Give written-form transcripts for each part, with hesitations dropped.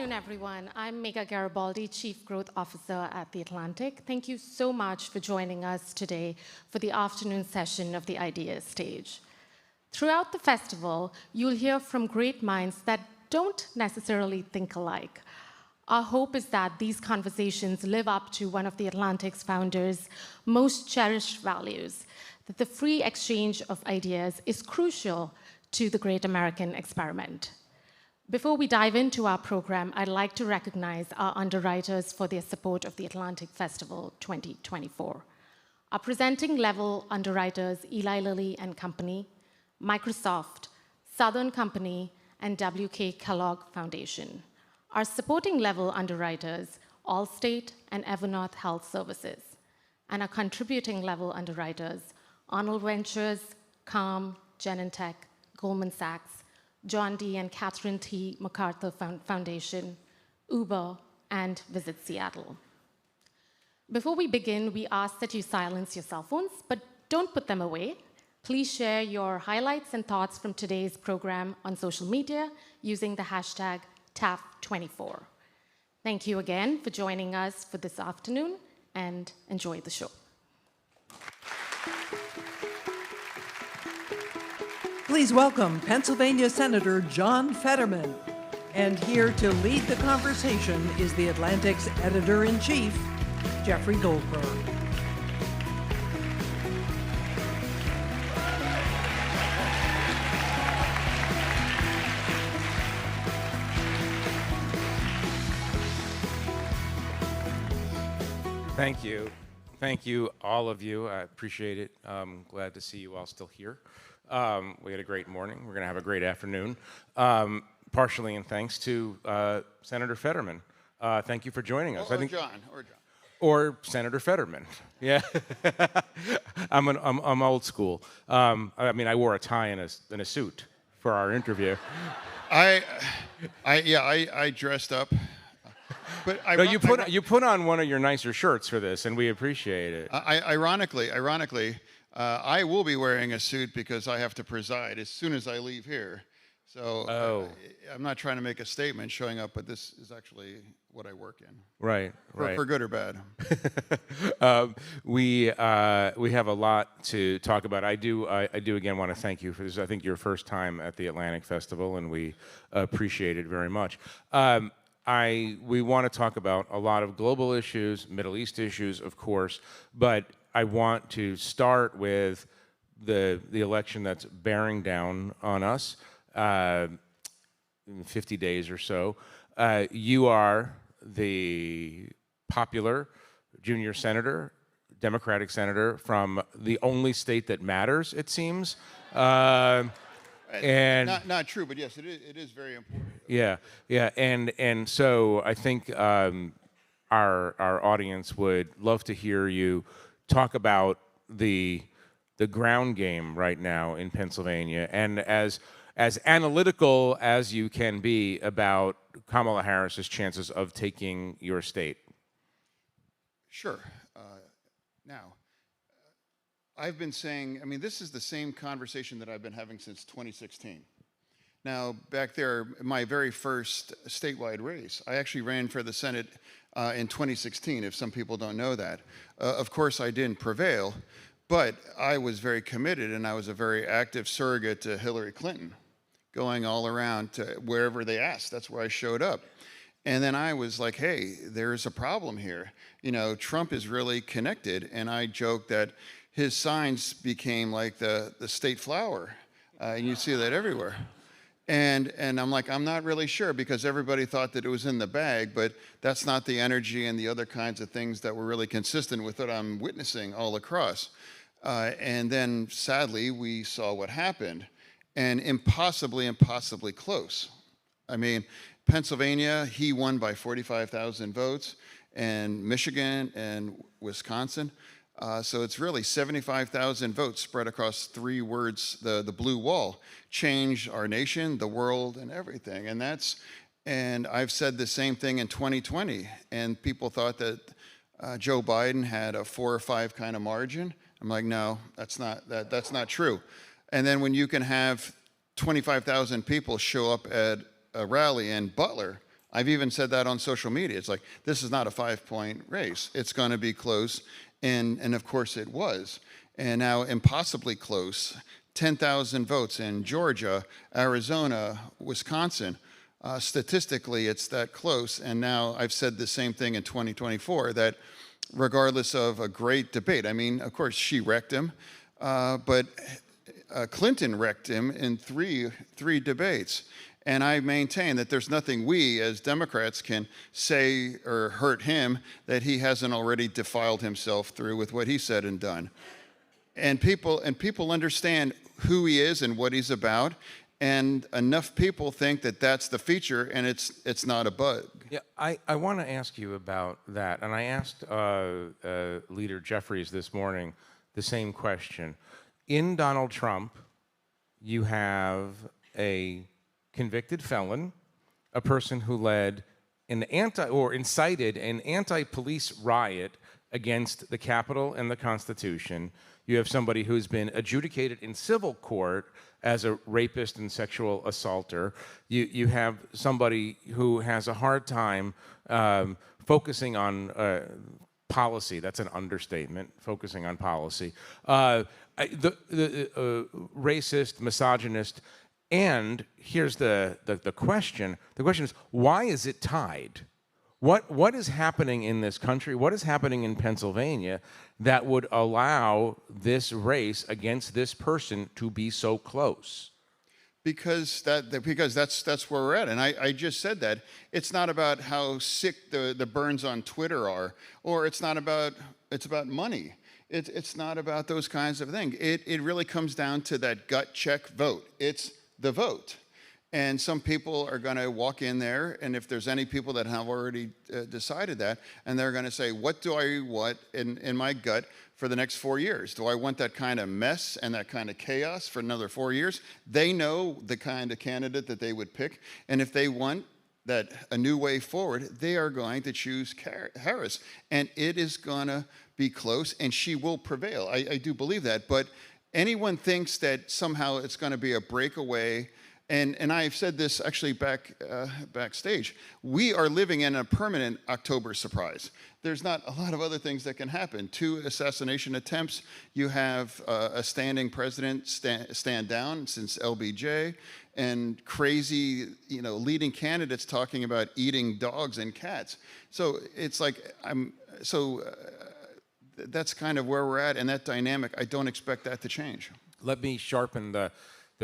afternoon, everyone. I'm Megha Garibaldi, Chief Growth Officer at The Atlantic. Thank you so much for joining us today for the afternoon session of the Ideas Stage. Throughout the festival, you'll hear from great minds that don't necessarily think alike. Our hope is that these conversations live up to one of The Atlantic's founders' most cherished values, that the free exchange of ideas is crucial to the great American experiment. Before we dive into our program, I'd like to recognize our underwriters for their support of the Atlantic Festival 2024. Our presenting level underwriters, Eli Lilly and Company, Microsoft, Southern Company, and W.K. Kellogg Foundation. Our supporting level underwriters, Allstate and Evernorth Health Services. And our contributing level underwriters, Arnold Ventures, Calm, Genentech, Goldman Sachs, John D. and Catherine T. MacArthur Foundation, Uber, and Visit Seattle. Before we begin, we ask that you silence your cell phones, but don't put them away. Please share your highlights and thoughts from today's program on social media using the hashtag TAF24. Thank you again for joining us for this afternoon, and enjoy the show. Please welcome Pennsylvania Senator John Fetterman. And here to lead the conversation is The Atlantic's editor-in-chief, Jeffrey Goldberg. Thank you. Thank you, all of you. I appreciate it. I'm glad to see you all still here. We had a great morning. We're going to have a great afternoon, partially in thanks to Senator Fetterman. Thank you for joining us. John. Or Senator Fetterman. Yeah. I'm old school. I mean, I wore a tie and a suit for our interview. I dressed up. But no, you put on one of your nicer shirts for this, and we appreciate it. Ironically, I will be wearing a suit because I have to preside as soon as I leave here. So I'm not trying to make a statement showing up, but this is actually what I work in. Right. For good or bad. We have a lot to talk about. I do again want to thank you for this. I think your first time at the Atlantic Festival, and we appreciate it very much. We want to talk about a lot of global issues, Middle East issues, of course, but I want to start with the election that's bearing down on us in 50 days or so. You are the popular junior senator, Democratic senator from the only state that matters, it seems. And not true, but yes, it is very important. Yeah, and so I think our audience would love to hear you talk about the ground game right now in Pennsylvania, and as analytical as you can be about Kamala Harris's chances of taking your state. Sure. Now, I've been saying, I mean, this is the same conversation that I've been having since 2016. Now, back there, my very first statewide race, I actually ran for the Senate in 2016, if some people don't know that. Of course, I didn't prevail, but I was very committed, and I was a very active surrogate to Hillary Clinton, going all around to wherever they asked. That's where I showed up. And then I was like, hey, there's a problem here. You know, Trump is really connected, and I joked that his signs became like the state flower, and you see that everywhere. And I'm like, I'm not really sure, because everybody thought that it was in the bag, but that's not the energy and the other kinds of things that were really consistent with what I'm witnessing all across. And then sadly, we saw what happened, and impossibly close. I mean, Pennsylvania, he won by 45,000 votes, and Michigan and Wisconsin. So it's really 75,000 votes spread across 3 words, the blue wall, change our nation, the world, and everything. And I've said the same thing in 2020, and people thought that Joe Biden had a 4 or 5 kind of margin. I'm like, no, that's not true. And then when you can have 25,000 people show up at a rally in Butler I've even said that on social media. It's like, this is not a 5-point race. It's going to be close. And of course it was. And now impossibly close. 10,000 votes in Georgia, Arizona, Wisconsin. Statistically, it's that close. And now I've said the same thing in 2024, that regardless of a great debate, I mean, of course, she wrecked him, but Clinton wrecked him in three debates. And I maintain that there's nothing we as Democrats can say or hurt him that he hasn't already defiled himself through with what he said and done. And people understand who he is and what he's about. And enough people think that that's the feature, and it's not a bug. Yeah, I want to ask you about that. And I asked Leader Jeffries this morning the same question. In Donald Trump, you have a convicted felon, a person who led an incited an anti-police riot against the Capitol and the Constitution. You have somebody who's been adjudicated in civil court as a rapist and sexual assaulter. You have somebody who has a hard time focusing on policy. That's an understatement, focusing on policy. Racist, misogynist, and here's the question. The question is, why is it tied? What is happening in this country? What is happening in Pennsylvania that would allow this race against this person to be so close? Because that's where we're at, and I just said that. It's not about how sick the burns on Twitter are, or it's about money. It's not about those kinds of things. It really comes down to that gut check vote. It's the vote. And some people are going to walk in there, and if there's any people that have already decided that, and they're going to say, what do I want in my gut for the next 4 years? Do I want that kind of mess and that kind of chaos for another 4 years? They know the kind of candidate that they would pick, and if they want a new way forward, they are going to choose Harris, and it is going to be close, and she will prevail. I do believe that, but anyone thinks that somehow it's going to be a breakaway. And I've said this actually backstage. We are living in a permanent October surprise. There's not a lot of other things that can happen. 2 assassination attempts. You have a standing president stand down since LBJ, and crazy, leading candidates talking about eating dogs and cats. So it's like that's kind of where we're at, and that dynamic. I don't expect that to change. Let me sharpen the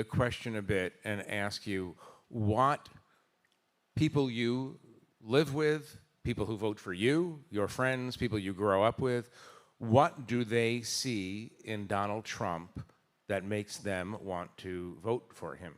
question a bit and ask you what people you live with, people who vote for you, your friends, people you grow up with, what do they see in Donald Trump that makes them want to vote for him?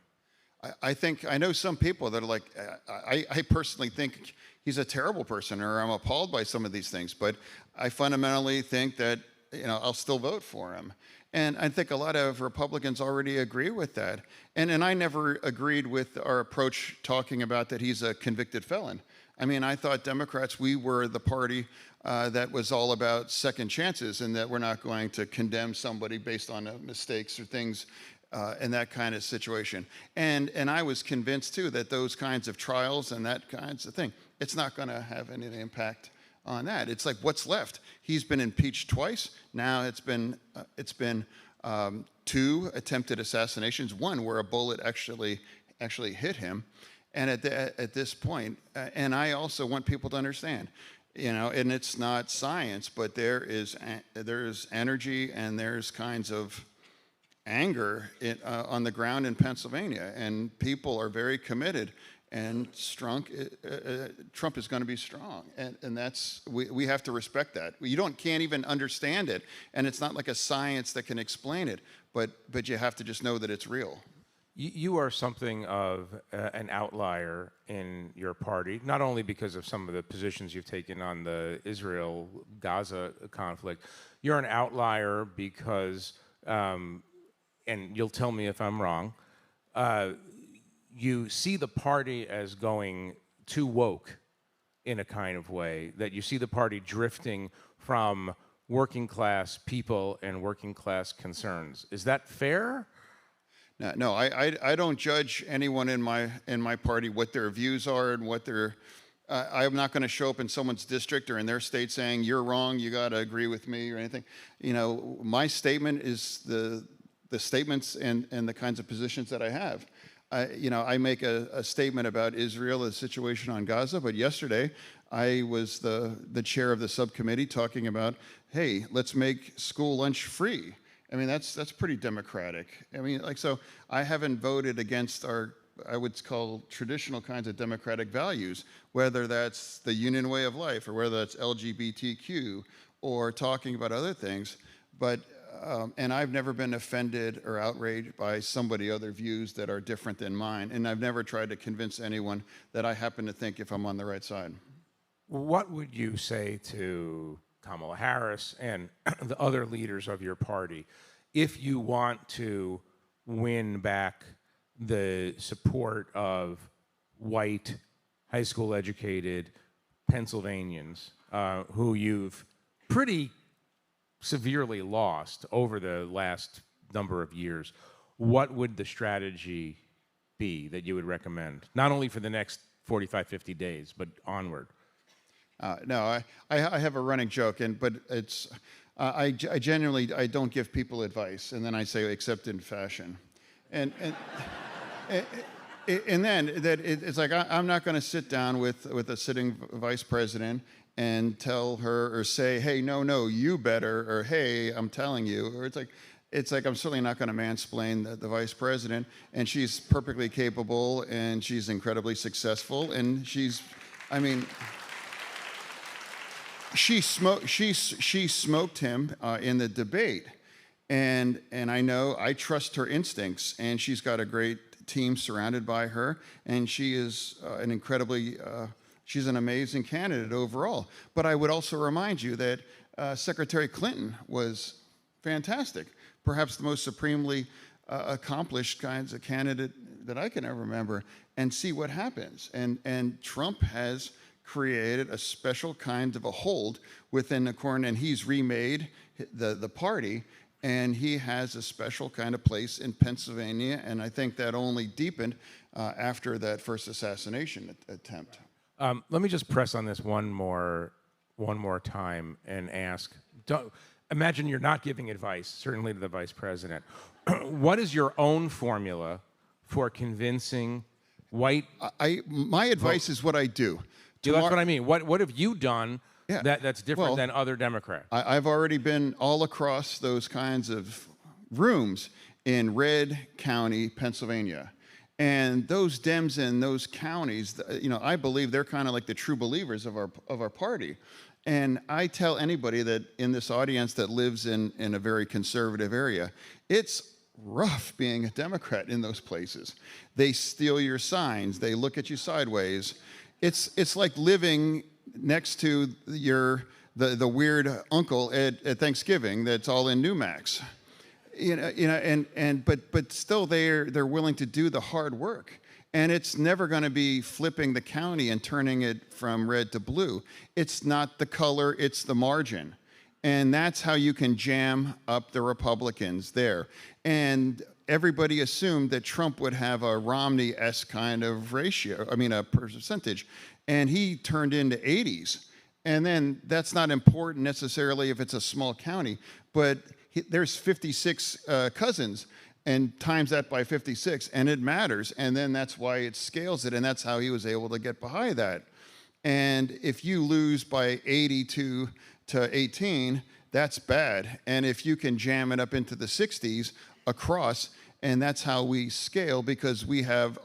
I know some people that are like, I personally think he's a terrible person, or I'm appalled by some of these things, but I fundamentally think that I'll still vote for him. And I think a lot of Republicans already agree with that. And I never agreed with our approach talking about that he's a convicted felon. I mean, I thought Democrats, we were the party that was all about second chances, and that we're not going to condemn somebody based on mistakes or things in that kind of situation. And I was convinced, too, that those kinds of trials and that kinds of thing, it's not going to have any impact on that. It's like, what's left? He's been impeached twice. Now it's been 2 attempted assassinations, one where a bullet actually hit him. And at this point, and I also want people to understand, and it's not science, but there's energy and there's kinds of anger on the ground in Pennsylvania, and people are very committed. And Trump is going to be strong, and that's we have to respect that. Can't even understand it, and it's not like a science that can explain it. But you have to just know that it's real. You are something of an outlier in your party, not only because of some of the positions you've taken on the Israel-Gaza conflict. You're an outlier because, and you'll tell me if I'm wrong. You see the party as going too woke in a kind of way, that you see the party drifting from working class people and working class concerns. Is that fair? No, I don't judge anyone in my party what their views are and what their I'm not going to show up in someone's district or in their state saying, you're wrong, you got to agree with me or anything. You know, my statement is the statements and the kinds of positions that I have. I make a statement about Israel, the situation on Gaza, but yesterday I was the chair of the subcommittee talking about, hey, let's make school lunch free. I mean, that's pretty democratic. I mean, so I haven't voted against I would call traditional kinds of democratic values, whether that's the union way of life or whether that's LGBTQ or talking about other things. But and I've never been offended or outraged by somebody other views that are different than mine. And I've never tried to convince anyone that I happen to think if I'm on the right side. What would you say to Kamala Harris and the other leaders of your party if you want to win back the support of white, high school educated Pennsylvanians who you've pretty severely lost over the last number of years? What would the strategy be that you would recommend, not only for the next 45, 50 days, but onward? No, I have a running joke, but it's I genuinely don't give people advice, and then I say except in fashion, and then that it's like I'm not going to sit down with a sitting vice president and tell her or say, hey, no, you better, or hey, I'm telling you, or it's like I'm certainly not going to mansplain the vice president, and she's perfectly capable, and she's incredibly successful, and she smoked him in the debate, and I trust her instincts, and she's got a great team surrounded by her, and she is she's an amazing candidate overall. But I would also remind you that Secretary Clinton was fantastic, perhaps the most supremely accomplished kinds of candidate that I can ever remember, and see what happens. And Trump has created a special kind of a hold within the corner, and he's remade the party, and he has a special kind of place in Pennsylvania, and I think that only deepened after that first assassination attempt. Let me just press on this one more time and ask, imagine you're not giving advice, certainly to the vice president. What is your own formula for convincing white... My advice is what I do. That's what I mean. What have you done that's different than other Democrats? I've already been all across those kinds of rooms in Red County, Pennsylvania. And those Dems in those counties, I believe they're kind of like the true believers of our party. And I tell anybody that in this audience that lives in a very conservative area, it's rough being a Democrat in those places. They steal your signs. They look at you sideways. It's like living next to the weird uncle at Thanksgiving that's all in Newmax. But still they're willing to do the hard work. And it's never going to be flipping the county and turning it from red to blue. It's not the color, it's the margin. And that's how you can jam up the Republicans there. And everybody assumed that Trump would have a Romney-esque kind of a percentage. And he turned into 80s. And then that's not important necessarily if it's a small county, but there's 56 cousins, and times that by 56, and it matters. And then that's why it scales it, and that's how he was able to get behind that. And if you lose by 82 to 18, that's bad. And if you can jam it up into the 60s across, and that's how we scale, because we have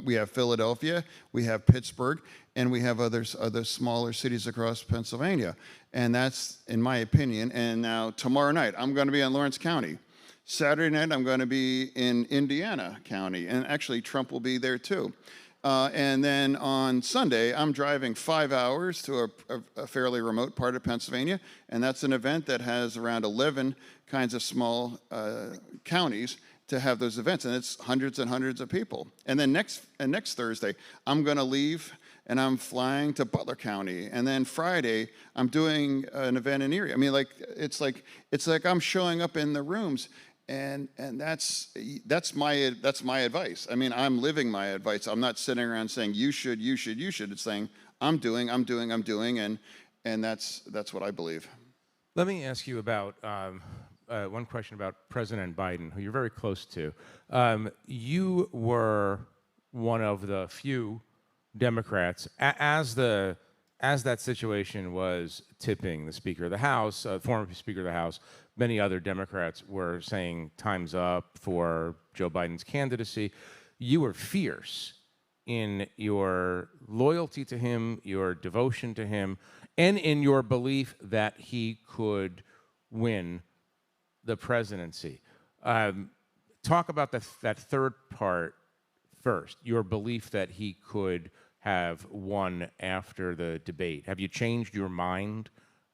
we have Philadelphia, we have Pittsburgh, and we have other smaller cities across Pennsylvania. And that's, in my opinion, and now tomorrow night, I'm going to be in Lawrence County. Saturday night, I'm going to be in Indiana County, and actually Trump will be there too. And then on Sunday, I'm driving 5 hours to a fairly remote part of Pennsylvania, and that's an event that has around 11 kinds of small counties to have those events, and it's hundreds and hundreds of people. And then next Thursday, I'm going to leave, and I'm flying to Butler County, and then Friday, I'm doing an event in Erie. I mean, it's like I'm showing up in the rooms. And that's my advice. I mean, I'm living my advice. I'm not sitting around saying you should. It's saying I'm doing, and that's what I believe. Let me ask you about one question about President Biden, who you're very close to. You were one of the few Democrats as that situation was tipping. The Speaker of the House, former Speaker of the House, many other Democrats were saying time's up for Joe Biden's candidacy. You were fierce in your loyalty to him, your devotion to him, and in your belief that he could win the presidency. Talk about that third part first, your belief that he could have won after the debate. Have you changed your mind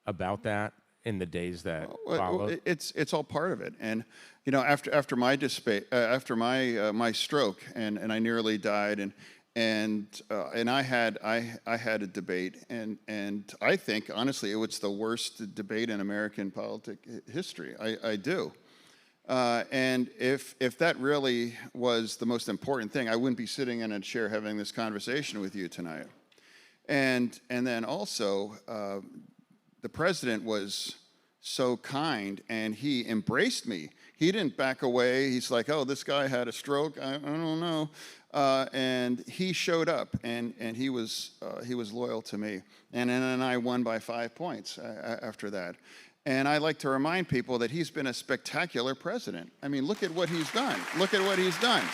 about that in the days that followed? It's all part of it. And after my my stroke, and I nearly died, and I had a debate, and I think honestly it was the worst debate in American history. I do. And if that really was the most important thing, I wouldn't be sitting in a chair having this conversation with you tonight. And then also, the president was so kind, and he embraced me. He didn't back away. He's like, oh, this guy had a stroke. I don't know. And he showed up, and he was loyal to me. And then I won by 5 points after that. And I like to remind people that he's been a spectacular president. I mean, look at what he's done. Look at what he's done.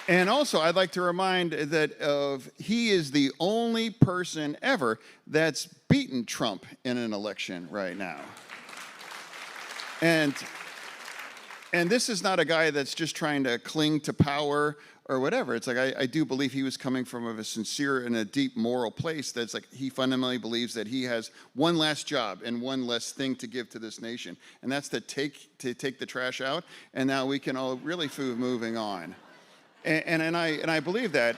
And also, I'd like to remind that he is the only person ever that's beaten Trump in an election right now. And this is not a guy that's just trying to cling to power or whatever. It's like I do believe he was coming from a sincere and a deep moral place. That's like he fundamentally believes that he has one last job and one less thing to give to this nation, and that's to take the trash out. And now we can all really move moving on. And I believe that.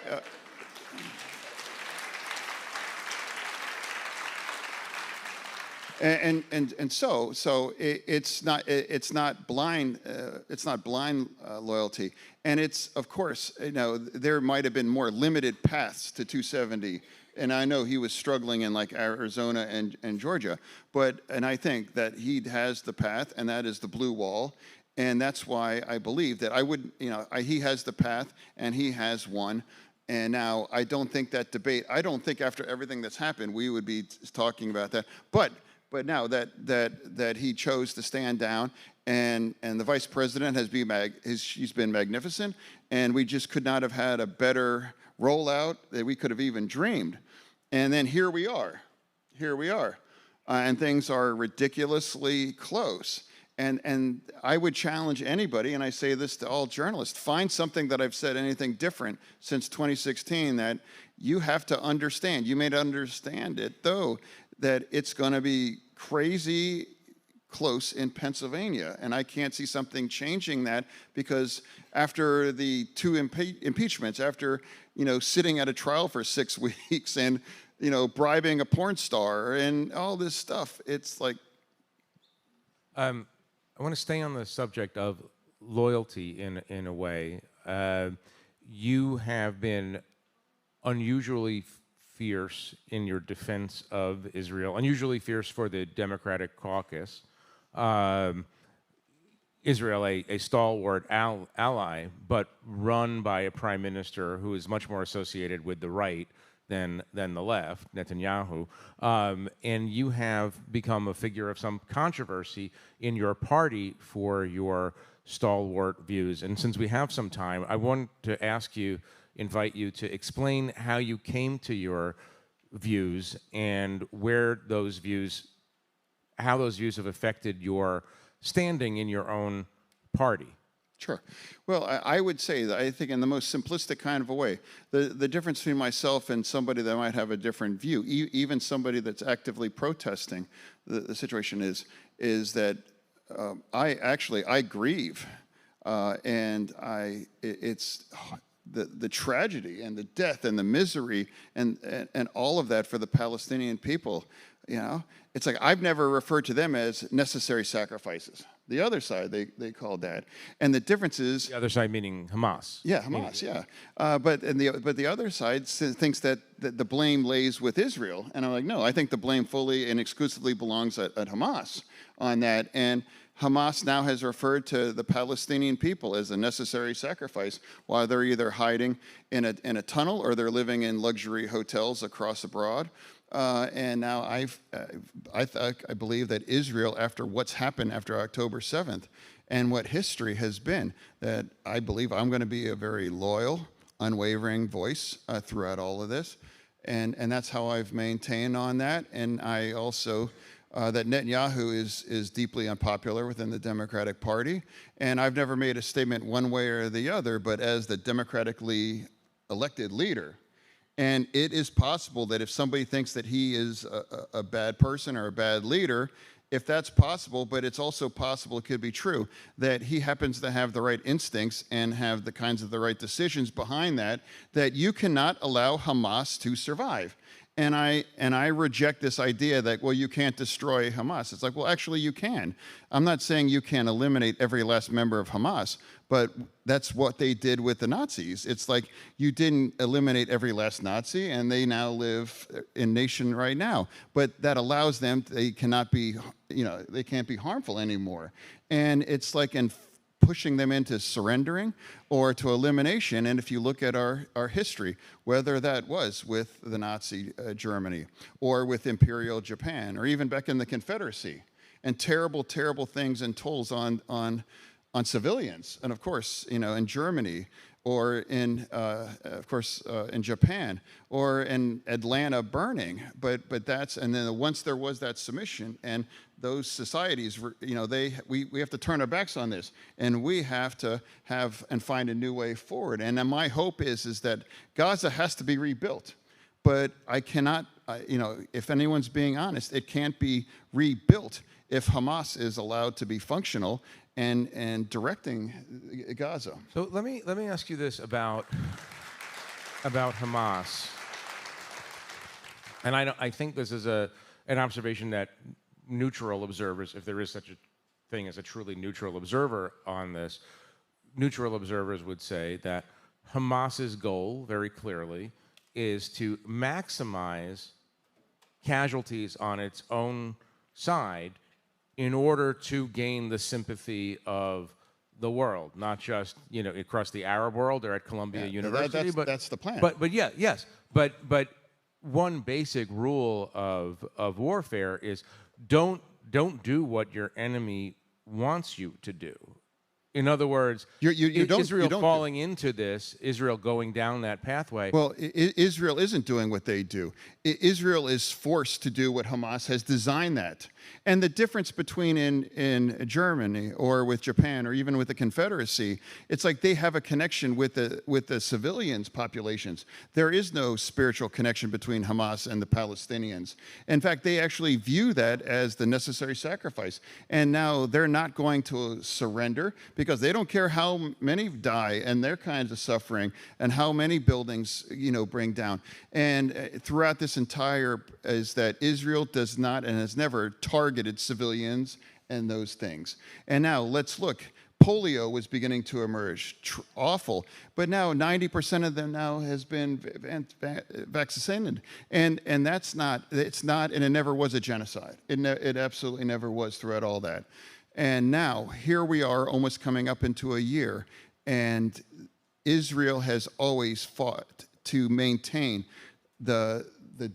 So it's not blind loyalty, and it's, of course, there might have been more limited paths to 270, and I know he was struggling in like Arizona and Georgia, and I think that he has the path, and that is the blue wall. And that's why I believe that he has the path and he has won. And now I don't think that debate, I don't think after everything that's happened, we would be talking about that. But now that he chose to stand down, and the vice president she's been magnificent, and we just could not have had a better rollout that we could have even dreamed. And then here we are, and things are ridiculously close. And I would challenge anybody, and I say this to all journalists, find something that I've said anything different since 2016 that you have to understand. You may not understand it, though, that it's going to be crazy close in Pennsylvania. And I can't see something changing that, because after the two impeachments, after sitting at a trial for 6 weeks and bribing a porn star and all this stuff, it's like... I want to stay on the subject of loyalty in a way. You have been unusually fierce in your defense of Israel, unusually fierce for the Democratic caucus. Israel, a stalwart ally, but run by a prime minister who is much more associated with the right than the left, Netanyahu, and you have become a figure of some controversy in your party for your stalwart views. And since we have some time, I want to invite you to explain how you came to your views and how those views have affected your standing in your own party. Sure. Well, I would say that I think in the most simplistic kind of a way, the difference between myself and somebody that might have a different view, even somebody that's actively protesting the situation, is that I grieve, and it's the tragedy and the death and the misery and all of that for the Palestinian people. You know, it's like I've never referred to them as necessary sacrifices. The other side, they called that. And the difference is... The other side meaning Hamas. Yeah, Hamas, yeah. But the other side thinks that the blame lays with Israel. And I'm like, no, I think the blame fully and exclusively belongs at Hamas on that. And Hamas now has referred to the Palestinian people as a necessary sacrifice while they're either hiding in a tunnel or they're living in luxury hotels across abroad. And now I believe that Israel, after what's happened after October 7th and what history has been, that I believe I'm going to be a very loyal, unwavering voice throughout all of this. And that's how I've maintained on that. And I also, that Netanyahu is deeply unpopular within the Democratic Party. And I've never made a statement one way or the other, but as the democratically elected leader, and it is possible that if somebody thinks that he is a bad person or a bad leader, if that's possible, but it's also possible, it could be true, that he happens to have the right instincts and have the kinds of the right decisions behind that, that you cannot allow Hamas to survive. And I reject this idea that, well, you can't destroy Hamas. It's like, well, actually you can. I'm not saying you can eliminate every last member of Hamas, but that's what they did with the Nazis. It's like you didn't eliminate every last Nazi, and they now live in nation right now. But that allows them, they cannot be, they can't be harmful anymore. And it's like pushing them into surrendering or to elimination. And if you look at our history, whether that was with the Nazi Germany or with Imperial Japan or even back in the Confederacy, and terrible, terrible things and tolls on civilians. And of course, in Germany or in, of course, in Japan or in Atlanta burning. But that's, and then once there was that submission and those societies, we have to turn our backs on this, and we have to have and find a new way forward. And then my hope is that Gaza has to be rebuilt, but I cannot, if anyone's being honest, it can't be rebuilt if Hamas is allowed to be functional and directing Gaza. So let me ask you this about Hamas, and I think this is an observation that neutral observers, if there is such a thing as a truly neutral observer on this, neutral observers would say that Hamas's goal, very clearly, is to maximize casualties on its own side in order to gain the sympathy of the world, not just across the Arab world or at Columbia University. That's the plan. But one basic rule of warfare is don't do what your enemy wants you to do. In other words, Israel falling into this, Israel going down that pathway. Well, Israel isn't doing what they do. Israel is forced to do what Hamas has designed that. And the difference between in Germany or with Japan or even with the Confederacy, it's like they have a connection with the civilians' populations. There is no spiritual connection between Hamas and the Palestinians. In fact, they actually view that as the necessary sacrifice. And now they're not going to surrender because they don't care how many die and their kinds of suffering and how many buildings bring down. And throughout this entire is that Israel does not and has never targeted civilians and those things. And now let's look. Polio was beginning to emerge, awful, but now 90% of them now has been vaccinated, and it's not, and it never was a genocide. It absolutely never was throughout all that. And now here we are, almost coming up into a year, and Israel has always fought to maintain the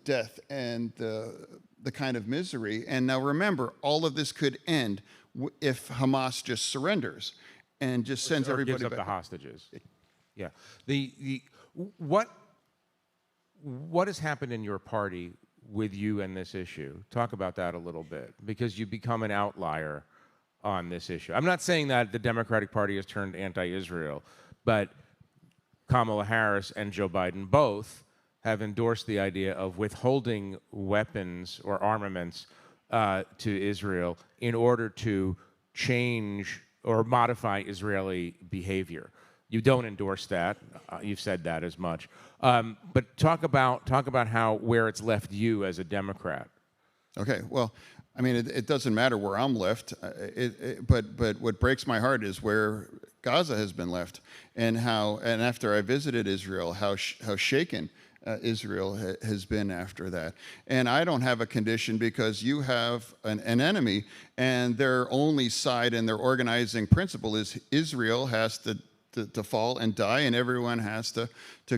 death and the kind of misery. And now remember, all of this could end if Hamas just surrenders and just sends everybody gives up back. The hostages. Yeah. What has happened in your party with you and this issue? Talk about that a little bit, because you've become an outlier on this issue. I'm not saying that the Democratic Party has turned anti-Israel, but Kamala Harris and Joe Biden both have endorsed the idea of withholding weapons or armaments to Israel in order to change or modify Israeli behavior. You don't endorse that. You've said that as much. But talk about where it's left you as a Democrat. Okay, well, I mean, it doesn't matter where I'm left, but what breaks my heart is where Gaza has been left, and after I visited Israel, how shaken Israel has been after that. And I don't have a condition because you have an enemy, and their only side and their organizing principle is Israel has to fall and die, and everyone has to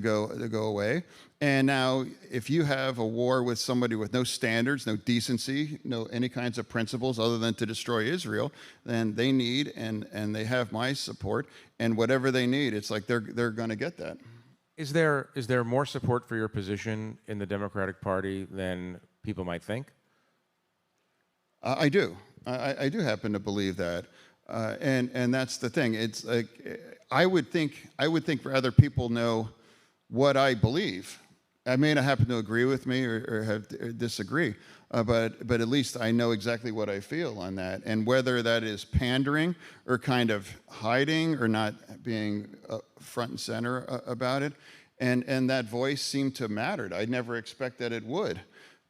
go away. And now, if you have a war with somebody with no standards, no decency, no any kinds of principles other than to destroy Israel, then they need and they have my support. And whatever they need, it's like they're going to get that. Is there more support for your position in the Democratic Party than people might think? I do. I do happen to believe that, and that's the thing. It's like I would think rather people know what I believe. I may not happen to agree with me or disagree, but at least I know exactly what I feel on that. And whether that is pandering or kind of hiding or not being front and center about it, and that voice seemed to matter. I never expect that it would.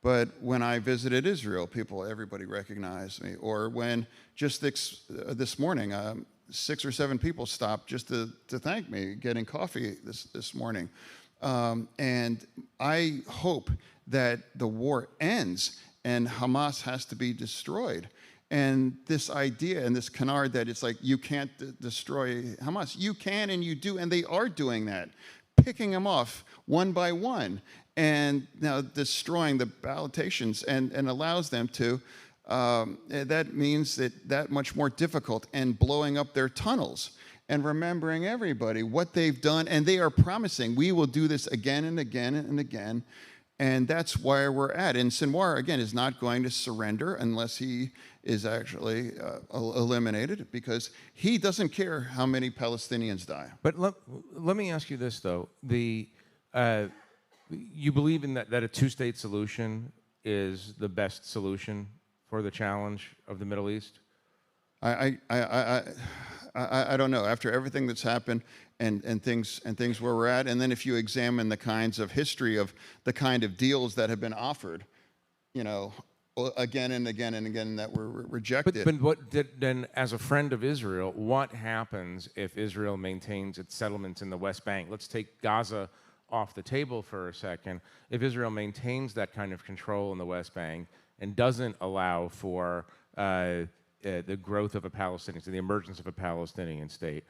But when I visited Israel, everybody recognized me. Or when just this morning, 6 or 7 people stopped just to thank me, getting coffee this morning. And I hope that the war ends and Hamas has to be destroyed. And this idea and this canard that it's like you can't destroy Hamas. You can and you do, and they are doing that, picking them off one by one, and now destroying the ballotations and allows them to, that means that much more difficult, and blowing up their tunnels. And remembering everybody, what they've done, and they are promising, we will do this again and again and again, and that's where we're at. And Sinwar, again, is not going to surrender unless he is actually eliminated, because he doesn't care how many Palestinians die. But let me ask you this, though. You believe in that a two-state solution is the best solution for the challenge of the Middle East? I don't know. After everything that's happened and things where we're at, and then if you examine the kinds of history of the kind of deals that have been offered, again and again and again that were rejected. But then, as a friend of Israel, what happens if Israel maintains its settlements in the West Bank? Let's take Gaza off the table for a second. If Israel maintains that kind of control in the West Bank and doesn't allow for the growth of a Palestinian, so the emergence of a Palestinian state,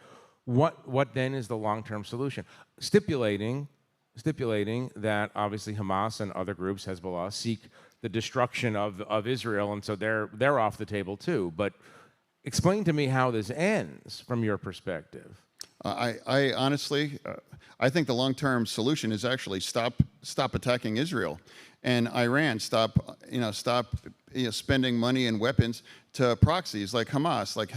what then is the long-term solution? Stipulating that obviously Hamas and other groups, Hezbollah, seek the destruction of Israel, and so they're off the table too. But explain to me how this ends from your perspective. I honestly, I think the long-term solution is actually stop attacking Israel, and Iran stop spending money and weapons to proxies like Hamas, like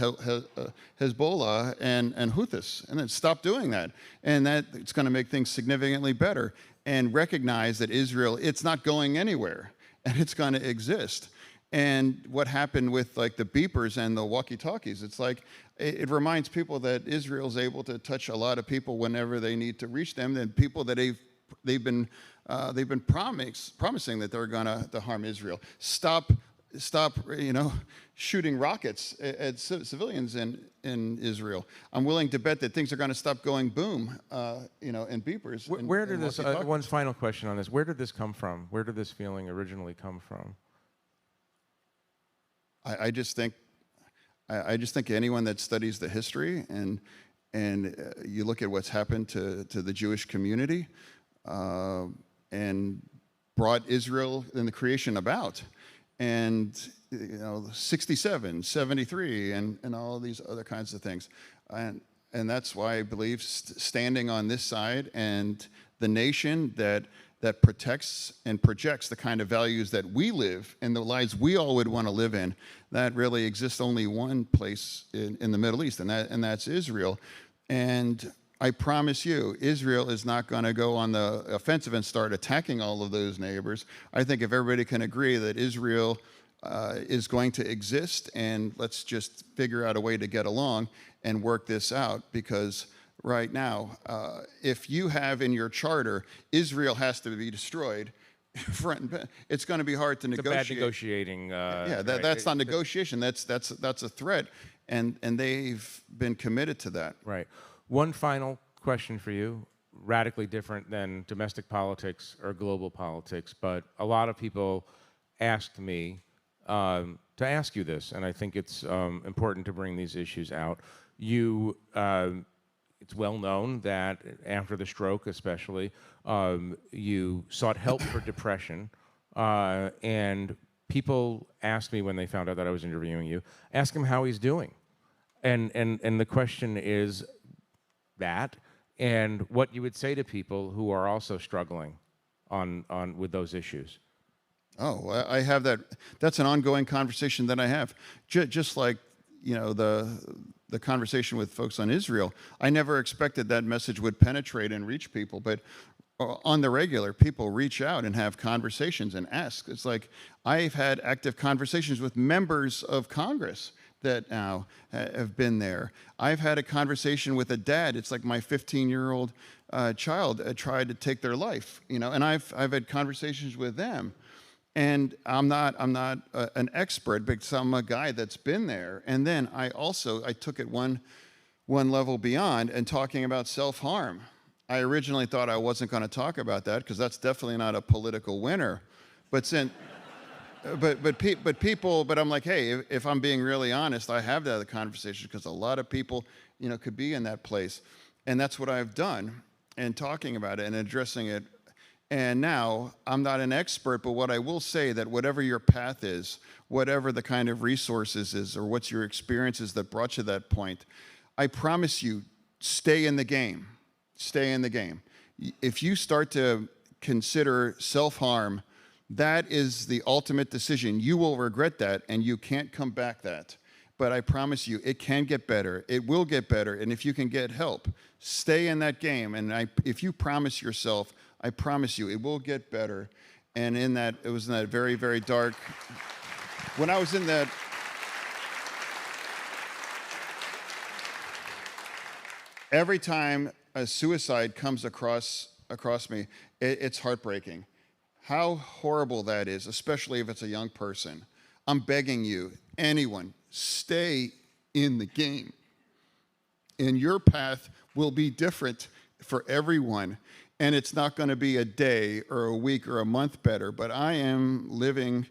Hezbollah and Houthis, and then stop doing that. And that it's going to make things significantly better. And recognize that Israel, it's not going anywhere, and it's going to exist. And what happened with like the beepers and the walkie-talkies, it's like it reminds people that Israel's able to touch a lot of people whenever they need to reach them, and people that they've been promising that they're going to harm Israel. Stop, shooting rockets at civilians in Israel. I'm willing to bet that things are going to stop going boom, and beepers. Where did this? One final question on this. Where did this come from? Where did this feeling originally come from? I just think anyone that studies the history and you look at what's happened to the Jewish community and brought Israel and the creation about, and 67, 73, and all of these other kinds of things, and that's why I believe standing on this side and the nation that protects and projects the kind of values that we live and the lives we all would want to live in, that really exists only one place in the Middle East, and that's Israel. And I promise you, Israel is not going to go on the offensive and start attacking all of those neighbors. I think if everybody can agree that Israel is going to exist, and let's just figure out a way to get along and work this out, because right now, if you have in your charter, Israel has to be destroyed, it's going to be hard to negotiate. It's a bad negotiating. That's not negotiation. That's a threat, and they've been committed to that. Right. One final question for you, radically different than domestic politics or global politics, but a lot of people asked me to ask you this, and I think it's important to bring these issues out. It's well known that after the stroke especially, you sought help for depression, and people asked me when they found out that I was interviewing you, ask him how he's doing. And the question is that, and what you would say to people who are also struggling with those issues. Oh, I have that. That's an ongoing conversation that I have. Just like, the conversation with folks on Israel. I never expected that message would penetrate and reach people, but on the regular, people reach out and have conversations and ask. It's like I've had active conversations with members of Congress that now have been there. I've had a conversation with a dad. It's like my 15-year-old child tried to take their life, and I've had conversations with them. And I'm not an expert, but I'm a guy that's been there. And then I took it one level beyond and talking about self-harm. I originally thought I wasn't going to talk about that because that's definitely not a political winner. But but I'm like, hey, if I'm being really honest, I have that conversation because a lot of people, could be in that place. And that's what I've done, and talking about it and addressing it. And now, I'm not an expert, but what I will say that whatever your path is, whatever the kind of resources is, or what's your experiences that brought you to that point, I promise you, stay in the game. Stay in the game. If you start to consider self-harm, that is the ultimate decision. You will regret that, and you can't come back that. But I promise you, it can get better. It will get better, and if you can get help, stay in that game. And if you promise yourself, I promise you, it will get better. And it was in that very, very dark, when I was in that, every time a suicide comes across me, it's heartbreaking. How horrible that is, especially if it's a young person. I'm begging you, anyone, stay in the game. And your path will be different for everyone. And it's not going to be a day or a week or a month better, but I am living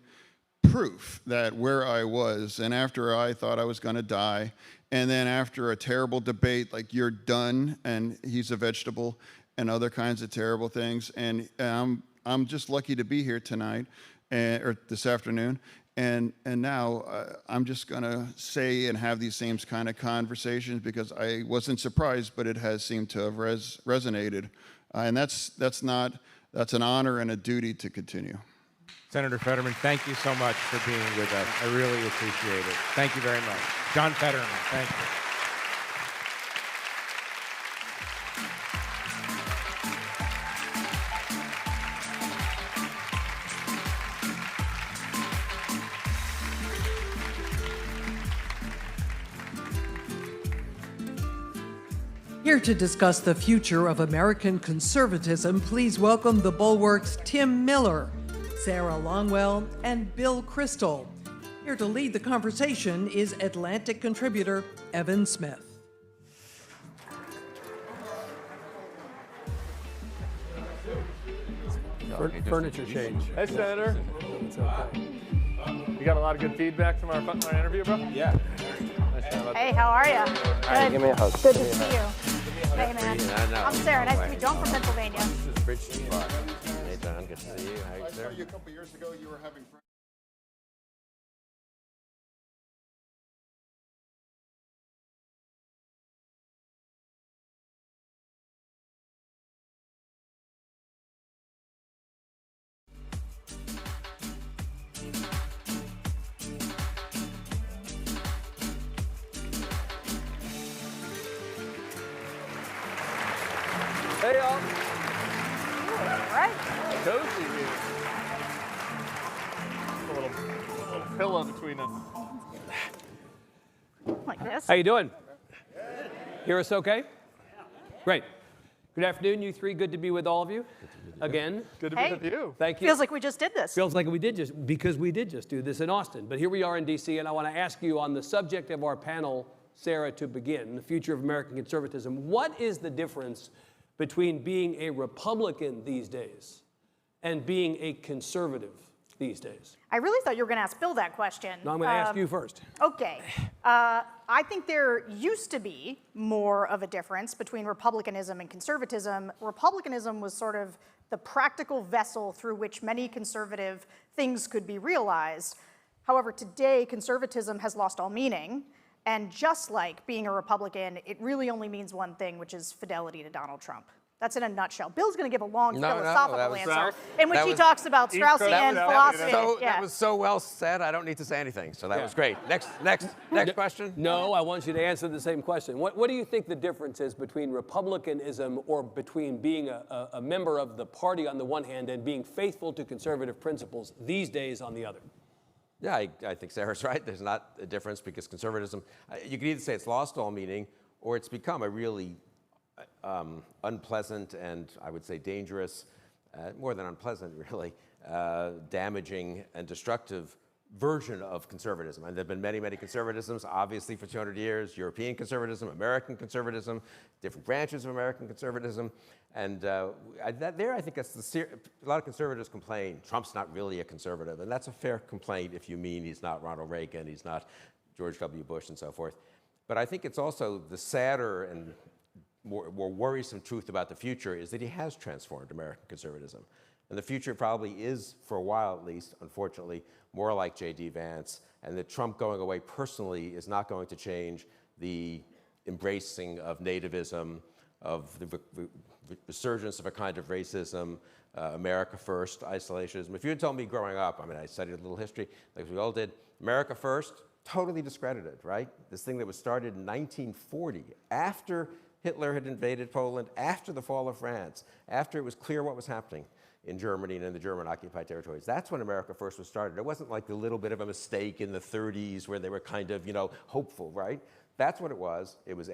proof that where I was, and after I thought I was going to die, and then after a terrible debate like you're done and he's a vegetable and other kinds of terrible things, and I'm just lucky to be here tonight or this afternoon, and now I'm just going to say and have these same kind of conversations because I wasn't surprised, but it has seemed to have resonated. And that's an honor and a duty to continue. Senator Fetterman, thank you so much for being with us. I really appreciate it. Thank you very much. John Fetterman, thank you. Here to discuss the future of American conservatism, please welcome the Bulwark's Tim Miller, Sarah Longwell, and Bill Kristol. Here to lead the conversation is Atlantic contributor Evan Smith. Furniture change. Hey, Senator. It's okay. You got a lot of good feedback from our interview, bro? Yeah. Nice job. Hey, how are you? Hey, give me a hug. Good to see you. Hey, man. I'm Sarah. Nice to meet you. I'm from Pennsylvania. This is Bridgeton Park. Hey, John. Good to see you. How are you, I sir? saw you a couple years ago. You were having friends. Hey, y'all. All right. Cozy here. A little pillow between us. Like this. How you doing? Hear us okay? Great. Good afternoon, you three. Good to be with all of you again. Good to be with you. Thank you. Feels like we just did this. Feels like we did just do this in Austin. But here we are in D.C., and I want to ask you on the subject of our panel, Sarah, to begin, the future of American conservatism. What is the difference between being a Republican these days and being a conservative these days? I really thought you were going to ask Bill that question. No, I'm going to ask you first. Okay. I think there used to be more of a difference between republicanism and conservatism. Republicanism was sort of the practical vessel through which many conservative things could be realized. However, today, conservatism has lost all meaning. And just like being a Republican, it really only means one thing, which is fidelity to Donald Trump. That's in a nutshell. Bill's going to give a long philosophical answer in which he talks about Straussian philosophy. That was so well said, I don't need to say anything. So that was great. Next question. No, I want you to answer the same question. What do you think the difference is between republicanism or between being a member of the party on the one hand and being faithful to conservative principles these days on the other? Yeah, I think Sarah's right. There's not a difference because conservatism, you could either say it's lost all meaning or it's become a really unpleasant and I would say dangerous, more than unpleasant really, damaging and destructive version of conservatism. And there have been many, many conservatisms, obviously for 200 years, European conservatism, American conservatism, different branches of American conservatism. And I think that's a lot of conservatives complain, Trump's not really a conservative. And that's a fair complaint if you mean he's not Ronald Reagan, he's not George W. Bush and so forth. But I think it's also the sadder and more worrisome truth about the future is that he has transformed American conservatism. And the future probably is, for a while at least, unfortunately, more like J.D. Vance, and that Trump going away personally is not going to change the embracing of nativism, of the resurgence of a kind of racism, America first, isolationism. If you had told me growing up, I mean, I studied a little history, like we all did, America first, totally discredited, right? This thing that was started in 1940, after Hitler had invaded Poland, after the fall of France, after it was clear what was happening in Germany and in the German-occupied territories. That's when America first was started. It wasn't like the little bit of a mistake in the 30s where they were kind of, hopeful, right? That's what it was. It was